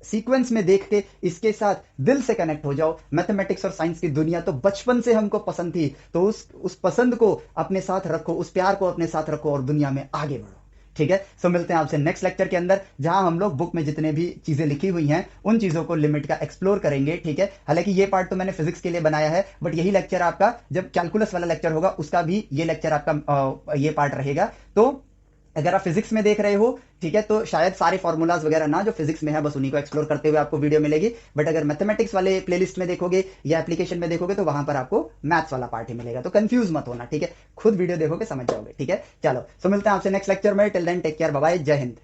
सीक्वेंस में देख के इसके साथ दिल से कनेक्ट हो जाओ। मैथमेटिक्स और साइंस की दुनिया तो बचपन से हमको पसंद थी, तो उस पसंद को अपने साथ रखो, उस प्यार को अपने साथ रखो और दुनिया में आगे बढ़ो, ठीक है। सो मिलते हैं आपसे नेक्स्ट लेक्चर के अंदर, जहां हम लोग बुक में जितने भी चीजें लिखी हुई हैं उन चीजों को लिमिट का एक्सप्लोर करेंगे, ठीक है। हालांकि ये पार्ट तो मैंने फिजिक्स के लिए बनाया है, बट यही लेक्चर आपका जब कैलकुलस वाला लेक्चर होगा उसका भी ये लेक्चर आपका ये पार्ट रहेगा। तो अगर आप फिजिक्स में देख रहे हो, ठीक है, तो शायद सारे फॉर्मूलाज वगैरह ना जो फिजिक्स में है बस उन्हीं को एक्सप्लोर करते हुए आपको वीडियो मिलेगी। बट अगर मैथमेटिक्स वाले प्लेलिस्ट में देखोगे या एप्लीकेशन में देखोगे तो वहां पर आपको मैथ्स वाला पार्ट ही मिलेगा। तो कंफ्यूज मत होना, ठीक है, खुद वीडियो देखोगे समझ जाओगे, ठीक है। चलो, सो मिलते हैं आपसे नेक्स्ट लेक्चर में। Till then take care, bye bye, जय हिंद।